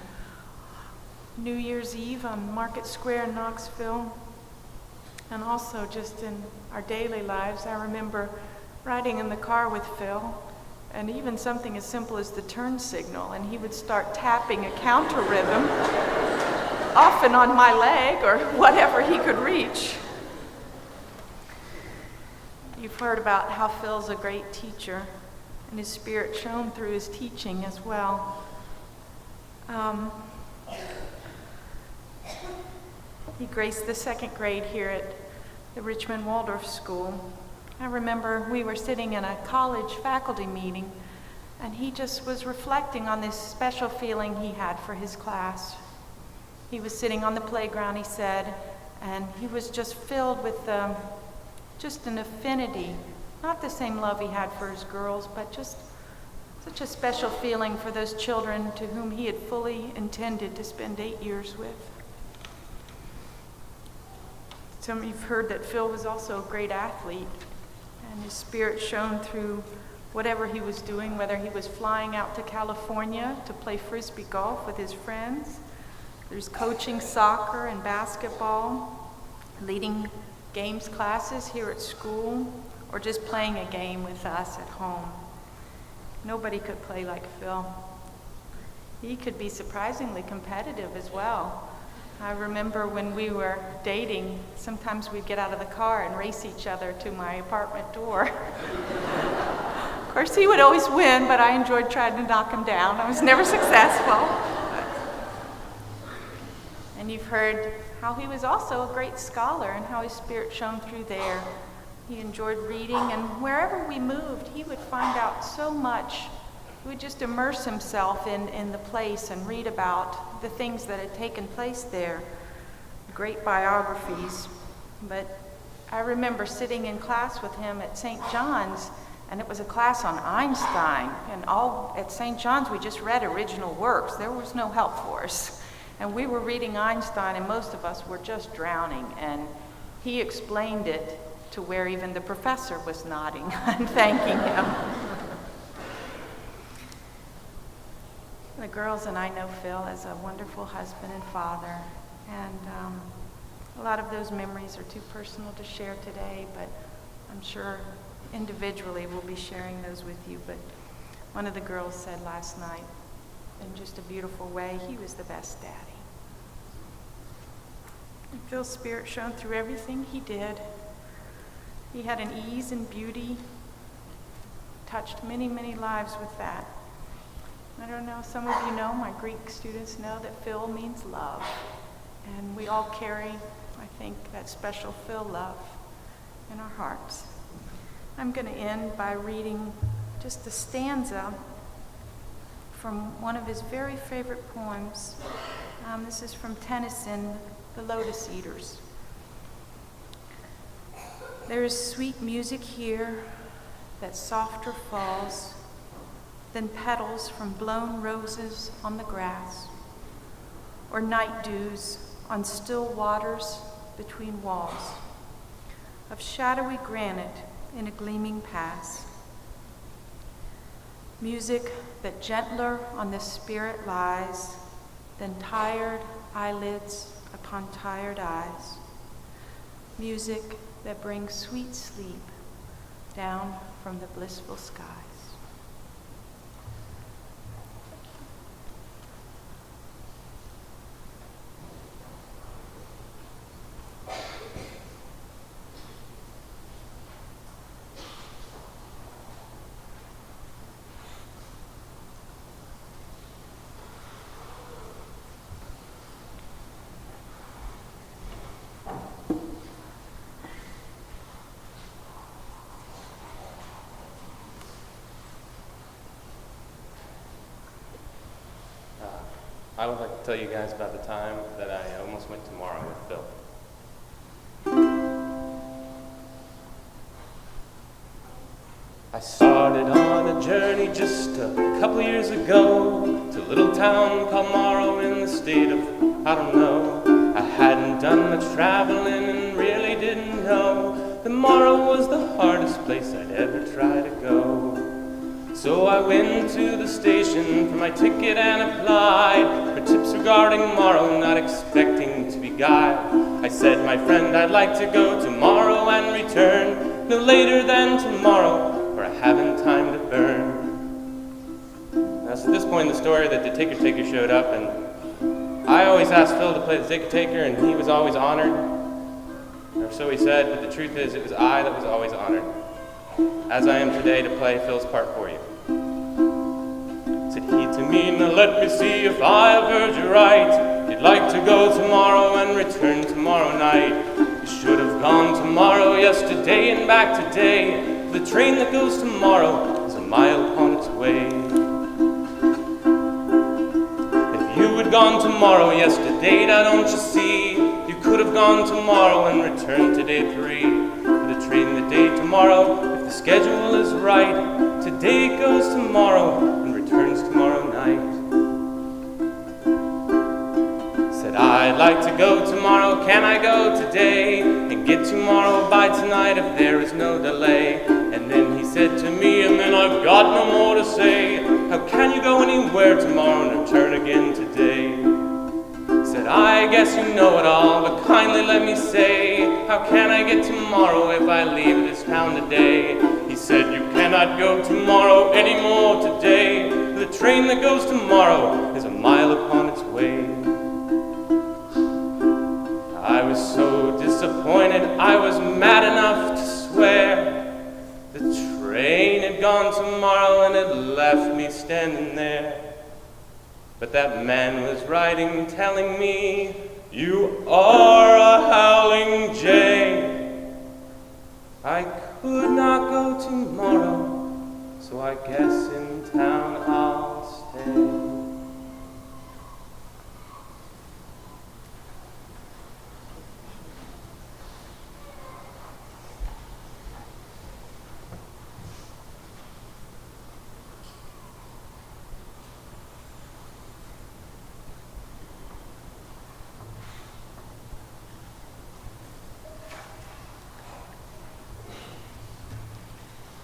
New Year's Eve on Market Square in Knoxville, and also just in our daily lives. I remember riding in the car with Phil, and even something as simple as the turn signal, and he would start tapping a counter rhythm, often on my leg or whatever he could reach. You've heard about how Phil's a great teacher, and his spirit shone through his teaching as well. He graced the second grade here at the Richmond Waldorf School. I remember we were sitting in a college faculty meeting, and he just was reflecting on this special feeling he had for his class. He was sitting on the playground, he said, and he was just filled with just an affinity, not the same love he had for his girls, but just such a special feeling for those children to whom he had fully intended to spend 8 years with. Some of you've heard that Phil was also a great athlete, and his spirit shone through whatever he was doing, whether he was flying out to California to play frisbee golf with his friends, there's coaching soccer and basketball, leading games classes here at school, or just playing a game with us at home. Nobody could play like Phil. He could be surprisingly competitive as well. I remember when we were dating, sometimes we'd get out of the car and race each other to my apartment door. Of course, he would always win, but I enjoyed trying to knock him down. I was never successful. And you've heard how he was also a great scholar and how his spirit shone through there. He enjoyed reading, and wherever we moved, he would find out so much. He would just immerse himself in the place and read about the things that had taken place there. Great biographies. But I remember sitting in class with him at St. John's, and it was a class on Einstein. And all at St. John's, we just read original works. There was no help for us. And we were reading Einstein, and most of us were just drowning. And he explained it to where even the professor was nodding and thanking him. The girls and I know Phil as a wonderful husband and father. And a lot of those memories are too personal to share today, but I'm sure individually we'll be sharing those with you. But one of the girls said last night, in just a beautiful way, he was the best daddy. And Phil's spirit shone through everything he did. He had an ease and beauty, touched many, many lives with that. I don't know, some of you know, my Greek students know that Phil means love. And we all carry, I think, that special Phil love in our hearts. I'm going to end by reading just a stanza from one of his very favorite poems. This is from Tennyson, The Lotus Eaters. There is sweet music here that softer falls than petals from blown roses on the grass, or night dews on still waters between walls, of shadowy granite in a gleaming pass. Music that gentler on the spirit lies than tired eyelids upon tired eyes. Music that brings sweet sleep down from the blissful skies. I would like to tell you guys about the time that I almost went tomorrow with Phil. I started on a journey just a couple years ago to a little town called Morrow in the state of, I don't know. I hadn't done much traveling and really didn't know that Morrow was the hardest place I'd ever try to go. So I went to the station for my ticket and applied for tips regarding Morrow, not expecting to be guided. I said, my friend, I'd like to go tomorrow and return no later than tomorrow, for I haven't time to burn. Now, so at this point in the story that the ticket taker showed up, and I always asked Phil to play the ticket taker, and he was always honored. Or so he said, but the truth is, it was I that was always honored, as I am today to play Phil's part for you. Said he to me, now let me see if I have heard you right. You'd like to go tomorrow and return tomorrow night. You should have gone tomorrow, yesterday and back today. The train that goes tomorrow is a mile upon its way. If you had gone tomorrow, yesterday, now don't you see? You could have gone tomorrow and returned today 3. The train the day tomorrow, if the schedule is right, today goes tomorrow and returns tomorrow night. Said, I'd like to go tomorrow, can I go today? And get tomorrow by tonight if there is no delay. And then he said to me, and then I've got no more to say. How can you go anywhere tomorrow and return again today? Said, I guess you know it all, but kindly let me say, how can I get tomorrow if I leave this town today? He said, you cannot go tomorrow anymore today. The train that goes tomorrow is a mile upon its way. I was so disappointed, I was mad enough to swear. The train had gone tomorrow and had left me standing there. But that man was writing, telling me, you are a howling jay. I could not go tomorrow, so I guess in town I'll stay.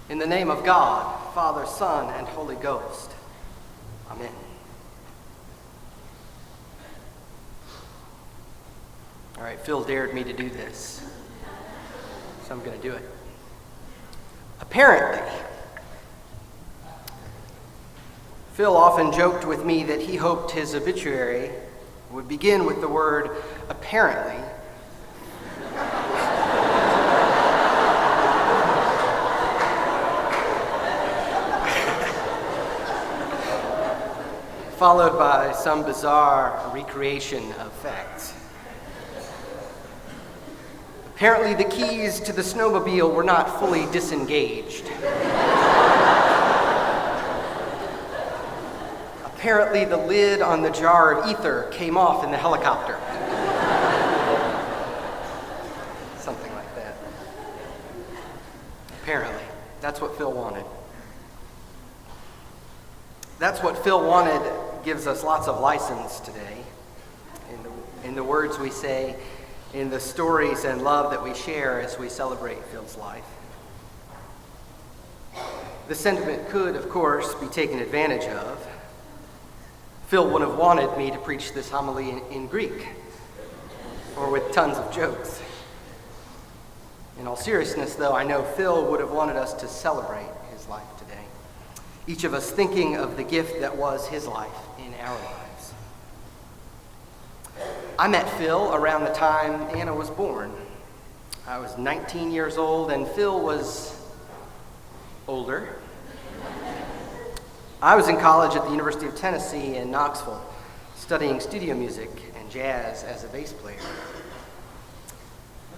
In the name of God, Father, Son, and Holy Ghost. Amen. All right, Phil dared me to do this, so I'm going to do it. Apparently, Phil often joked with me that he hoped his obituary would begin with the word apparently. Followed by some bizarre recreation of facts. Apparently the keys to the snowmobile were not fully disengaged. Apparently the lid on the jar of ether came off in the helicopter. Something like that. Apparently. That's what Phil wanted. That's what Phil wanted gives us lots of license today. In the words we say, in the stories and love that we share as we celebrate Phil's life. The sentiment could, of course, be taken advantage of. Phil would have wanted me to preach this homily in Greek, or with tons of jokes. In all seriousness, though, I know Phil would have wanted us to celebrate his life today, each of us thinking of the gift that was his life in our lives. I met Phil around the time Anna was born. I was 19 years old, and Phil was older. I was in college at the University of Tennessee in Knoxville, studying studio music and jazz as a bass player.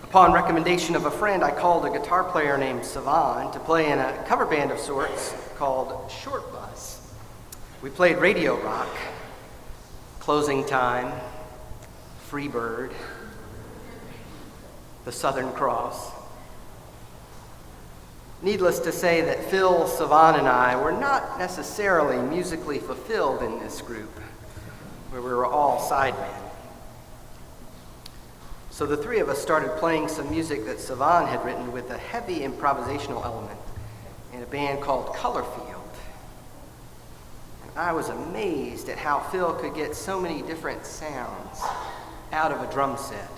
Upon recommendation of a friend, I called a guitar player named Savan to play in a cover band of sorts called Short Bus. We played radio rock, Closing Time, Free Bird, The Southern Cross. Needless to say that Phil, Savan, and I were not necessarily musically fulfilled in this group, where we were all sidemen. So the three of us started playing some music that Savan had written with a heavy improvisational element in a band called Colorfield. And I was amazed at how Phil could get so many different sounds out of a drum set.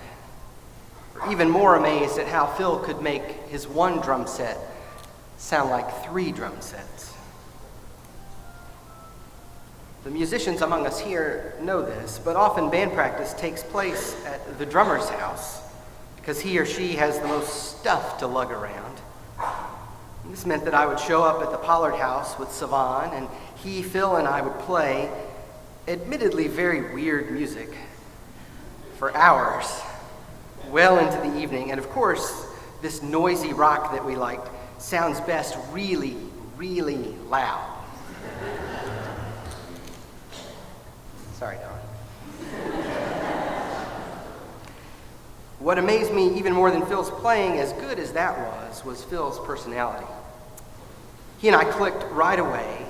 Or even more amazed at how Phil could make his one drum set sound like 3 drum sets. The musicians among us here know this, but often band practice takes place at the drummer's house because he or she has the most stuff to lug around. And this meant that I would show up at the Pollard house with Savan, and he, Phil, and I would play admittedly very weird music for hours, well into the evening. And of course, this noisy rock that we liked sounds best really, really loud. Sorry, Don. What amazed me even more than Phil's playing, as good as that was Phil's personality. He and I clicked right away,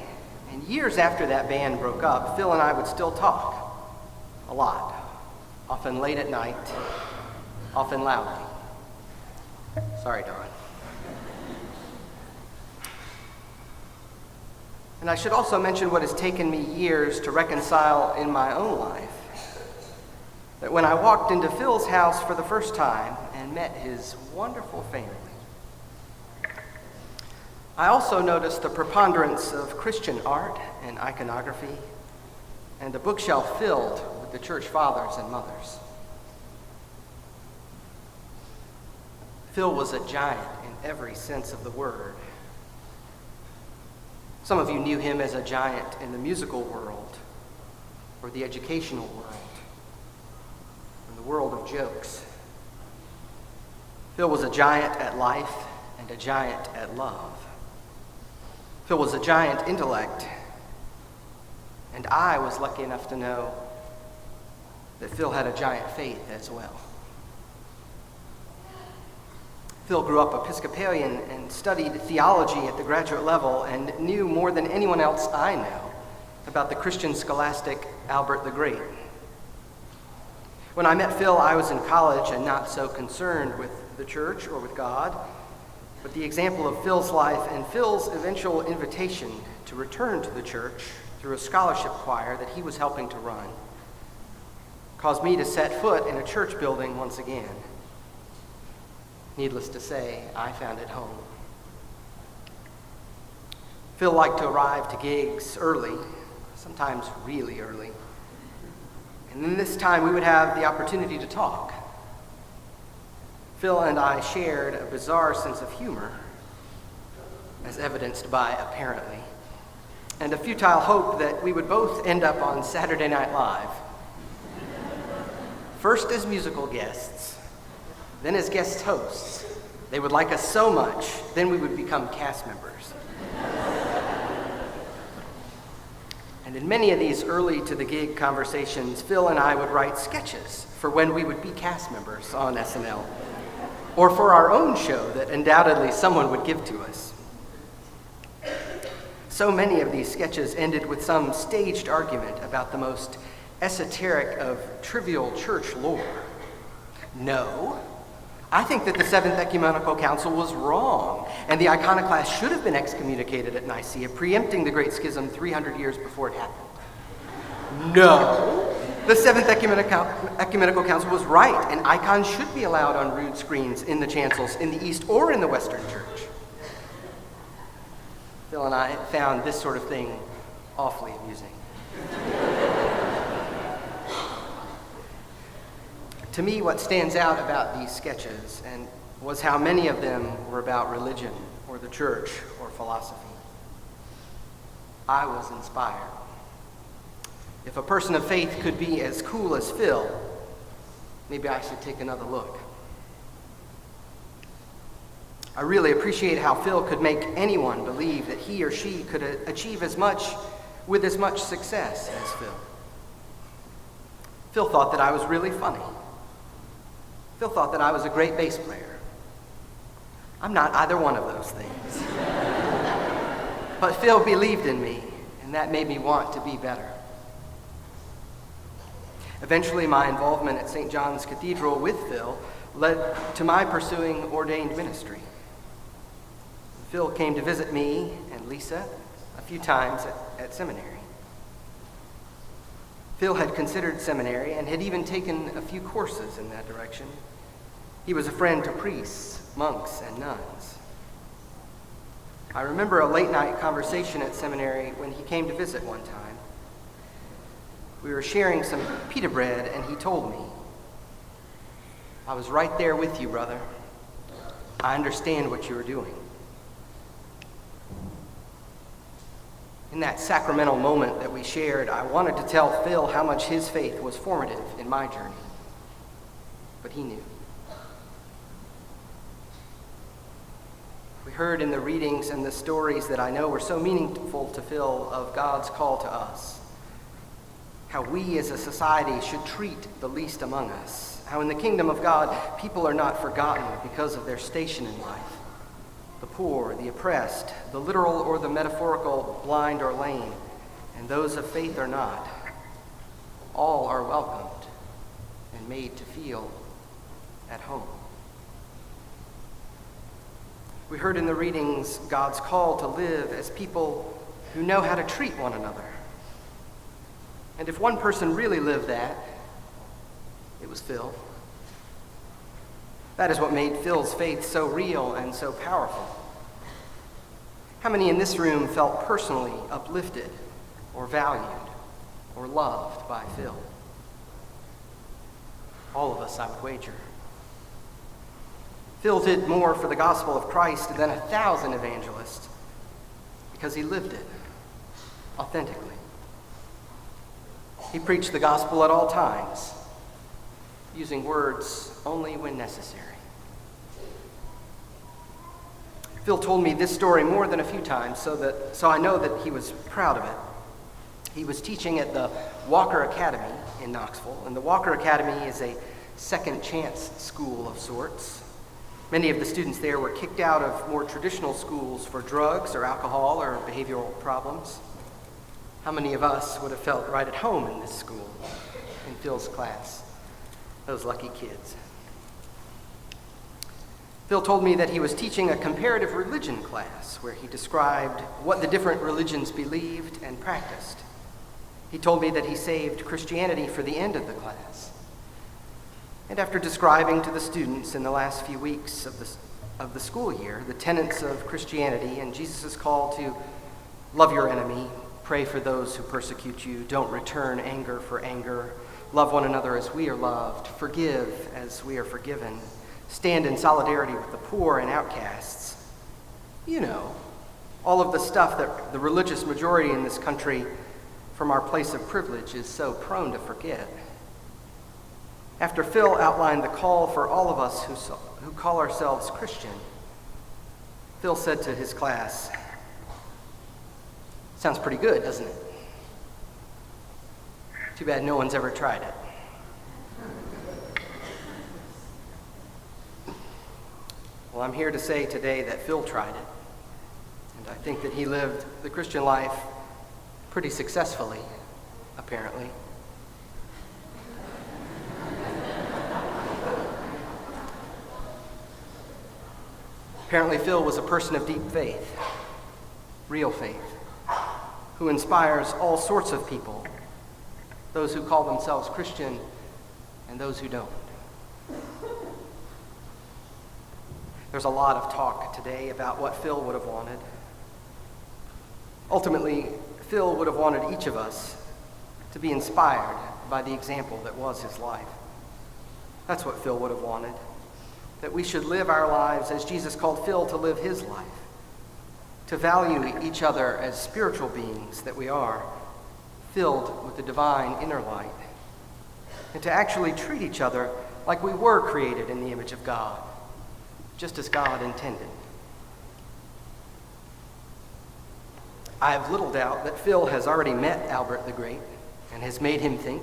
and years after that band broke up, Phil and I would still talk. A lot. Often late at night, often loudly. Sorry, Don. And I should also mention what has taken me years to reconcile in my own life. That when I walked into Phil's house for the first time and met his wonderful family, I also noticed the preponderance of Christian art and iconography and a bookshelf filled with the church fathers and mothers. Phil was a giant in every sense of the word. Some of you knew him as a giant in the musical world, or the educational world, in the world of jokes. Phil was a giant at life and a giant at love. Phil was a giant intellect, and I was lucky enough to know that Phil had a giant faith as well. Phil grew up Episcopalian and studied theology at the graduate level and knew more than anyone else I know about the Christian scholastic Albert the Great. When I met Phil, I was in college and not so concerned with the church or with God, but the example of Phil's life and Phil's eventual invitation to return to the church through a scholarship choir that he was helping to run caused me to set foot in a church building once again. Needless to say, I found it home. Phil liked to arrive to gigs early, sometimes really early. And then this time we would have the opportunity to talk. Phil and I shared a bizarre sense of humor, as evidenced by apparently, and a futile hope that we would both end up on Saturday Night Live. First as musical guests, then as guest hosts. They would like us so much, then we would become cast members. And in many of these early to the gig conversations, Phil and I would write sketches for when we would be cast members on SNL, or for our own show that undoubtedly someone would give to us. So many of these sketches ended with some staged argument about the most esoteric of trivial church lore. No, I think that the Seventh Ecumenical Council was wrong, and the iconoclasts should have been excommunicated at Nicaea, preempting the Great Schism 300 years before it happened. No, the Seventh Ecumenical Council was right, and icons should be allowed on rood screens in the chancels in the East or in the Western Church. Phil and I found this sort of thing awfully amusing. To me, what stands out about these sketches was how many of them were about religion or the church or philosophy. I was inspired. If a person of faith could be as cool as Phil, maybe I should take another look. I really appreciate how Phil could make anyone believe that he or she could achieve with as much success as Phil. Phil thought that I was really funny. Phil thought that I was a great bass player. I'm not either one of those things. But Phil believed in me, and that made me want to be better. Eventually, my involvement at St. John's Cathedral with Phil led to my pursuing ordained ministry. Phil came to visit me and Lisa a few times at seminary. Phil had considered seminary and had even taken a few courses in that direction. He was a friend to priests, monks, and nuns. I remember a late-night conversation at seminary when he came to visit one time. We were sharing some pita bread, and he told me, "I was right there with you, brother. I understand what you were doing." In that sacramental moment that we shared, I wanted to tell Phil how much his faith was formative in my journey. But he knew. We heard in the readings and the stories that I know were so meaningful to Phil of God's call to us. How we as a society should treat the least among us. How in the kingdom of God, people are not forgotten because of their station in life. The poor, the oppressed, the literal or the metaphorical, blind or lame, and those of faith or not, all are welcomed and made to feel at home. We heard in the readings God's call to live as people who know how to treat one another. And if one person really lived that, it was Phil. That is what made Phil's faith so real and so powerful. How many in this room felt personally uplifted or valued or loved by Phil? All of us, I would wager. Phil did more for the gospel of Christ than 1,000 evangelists because he lived it authentically. He preached the gospel at all times, using words only when necessary. Phil told me this story more than a few times, so I know that he was proud of it. He was teaching at the Walker Academy in Knoxville, and the Walker Academy is a second chance school of sorts. Many of the students there were kicked out of more traditional schools for drugs or alcohol or behavioral problems. How many of us would have felt right at home in this school, in Phil's class? Those lucky kids. Phil told me that he was teaching a comparative religion class where he described what the different religions believed and practiced. He told me that he saved Christianity for the end of the class. And after describing to the students in the last few weeks of the school year the tenets of Christianity and Jesus' call to love your enemy, pray for those who persecute you, don't return anger for anger, love one another as we are loved, forgive as we are forgiven, stand in solidarity with the poor and outcasts. You know, all of the stuff that the religious majority in this country, from our place of privilege, is so prone to forget. After Phil outlined the call for all of us who call ourselves Christian, Phil said to his class, "Sounds pretty good, doesn't it? Too bad no one's ever tried it." Well, I'm here to say today that Phil tried it, and I think that he lived the Christian life pretty successfully, apparently. Apparently, Phil was a person of deep faith, real faith, who inspires all sorts of people, those who call themselves Christian and those who don't. There's a lot of talk today about what Phil would have wanted. Ultimately, Phil would have wanted each of us to be inspired by the example that was his life. That's what Phil would have wanted, that we should live our lives as Jesus called Phil to live his life, to value each other as spiritual beings that we are, filled with the divine inner light, and to actually treat each other like we were created in the image of God, just as God intended. I have little doubt that Phil has already met Albert the Great and has made him think.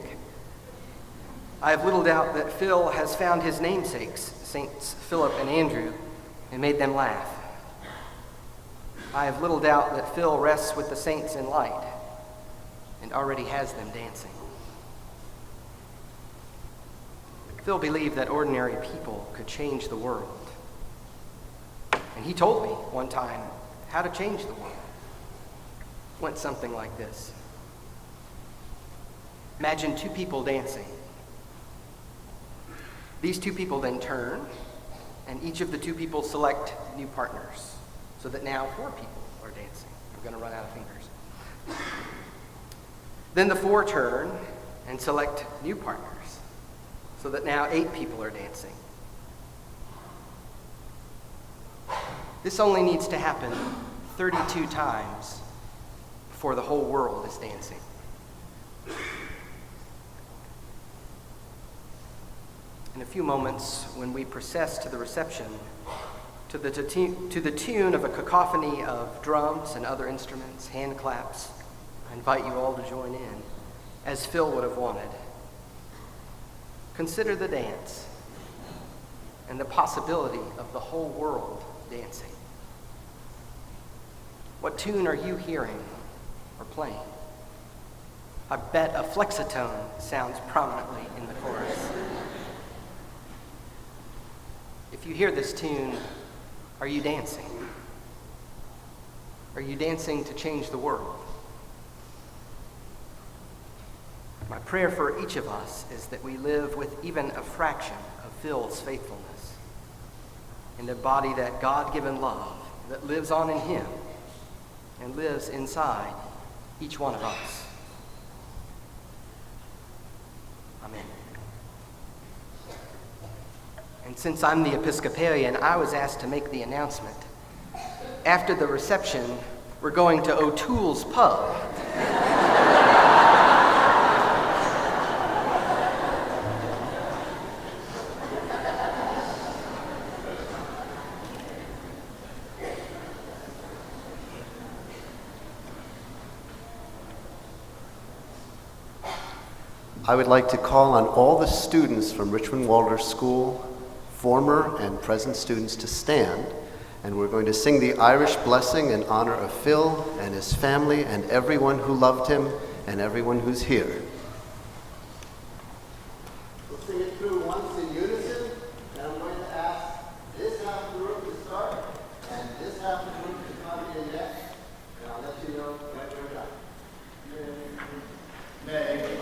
I have little doubt that Phil has found his namesakes, Saints Philip and Andrew, and made them laugh. I have little doubt that Phil rests with the saints in light and already has them dancing. Phil believed that ordinary people could change the world. And he told me one time how to change the world. It went something like this. Imagine two people dancing. These two people then turn, and each of the two people select new partners, so that now 4 people are dancing. We're going to run out of fingers. Then the 4 turn and select new partners, so that now 8 people are dancing. This only needs to happen 32 times before the whole world is dancing. In a few moments, when we process to the reception, to the tune of a cacophony of drums and other instruments, hand claps, I invite you all to join in, as Phil would have wanted. Consider the dance and the possibility of the whole world dancing. What tune are you hearing or playing? I bet a flexitone sounds prominently in the chorus. If you hear this tune, are you dancing? Are you dancing to change the world? My prayer for each of us is that we live with even a fraction of Phil's faithfulness and embody that God-given love that lives on in him and lives inside each one of us. Amen. And since I'm the Episcopalian, I was asked to make the announcement. After the reception, we're going to O'Toole's Pub. I would like to call on all the students from Richmond Waldorf School, former and present students, to stand, and we're going to sing the Irish Blessing in honor of Phil and his family and everyone who loved him and everyone who's here. We'll sing it through once in unison, and I'm going to ask this half of the room to start and this half of the room to come in next, and I'll let you know right where we're at. May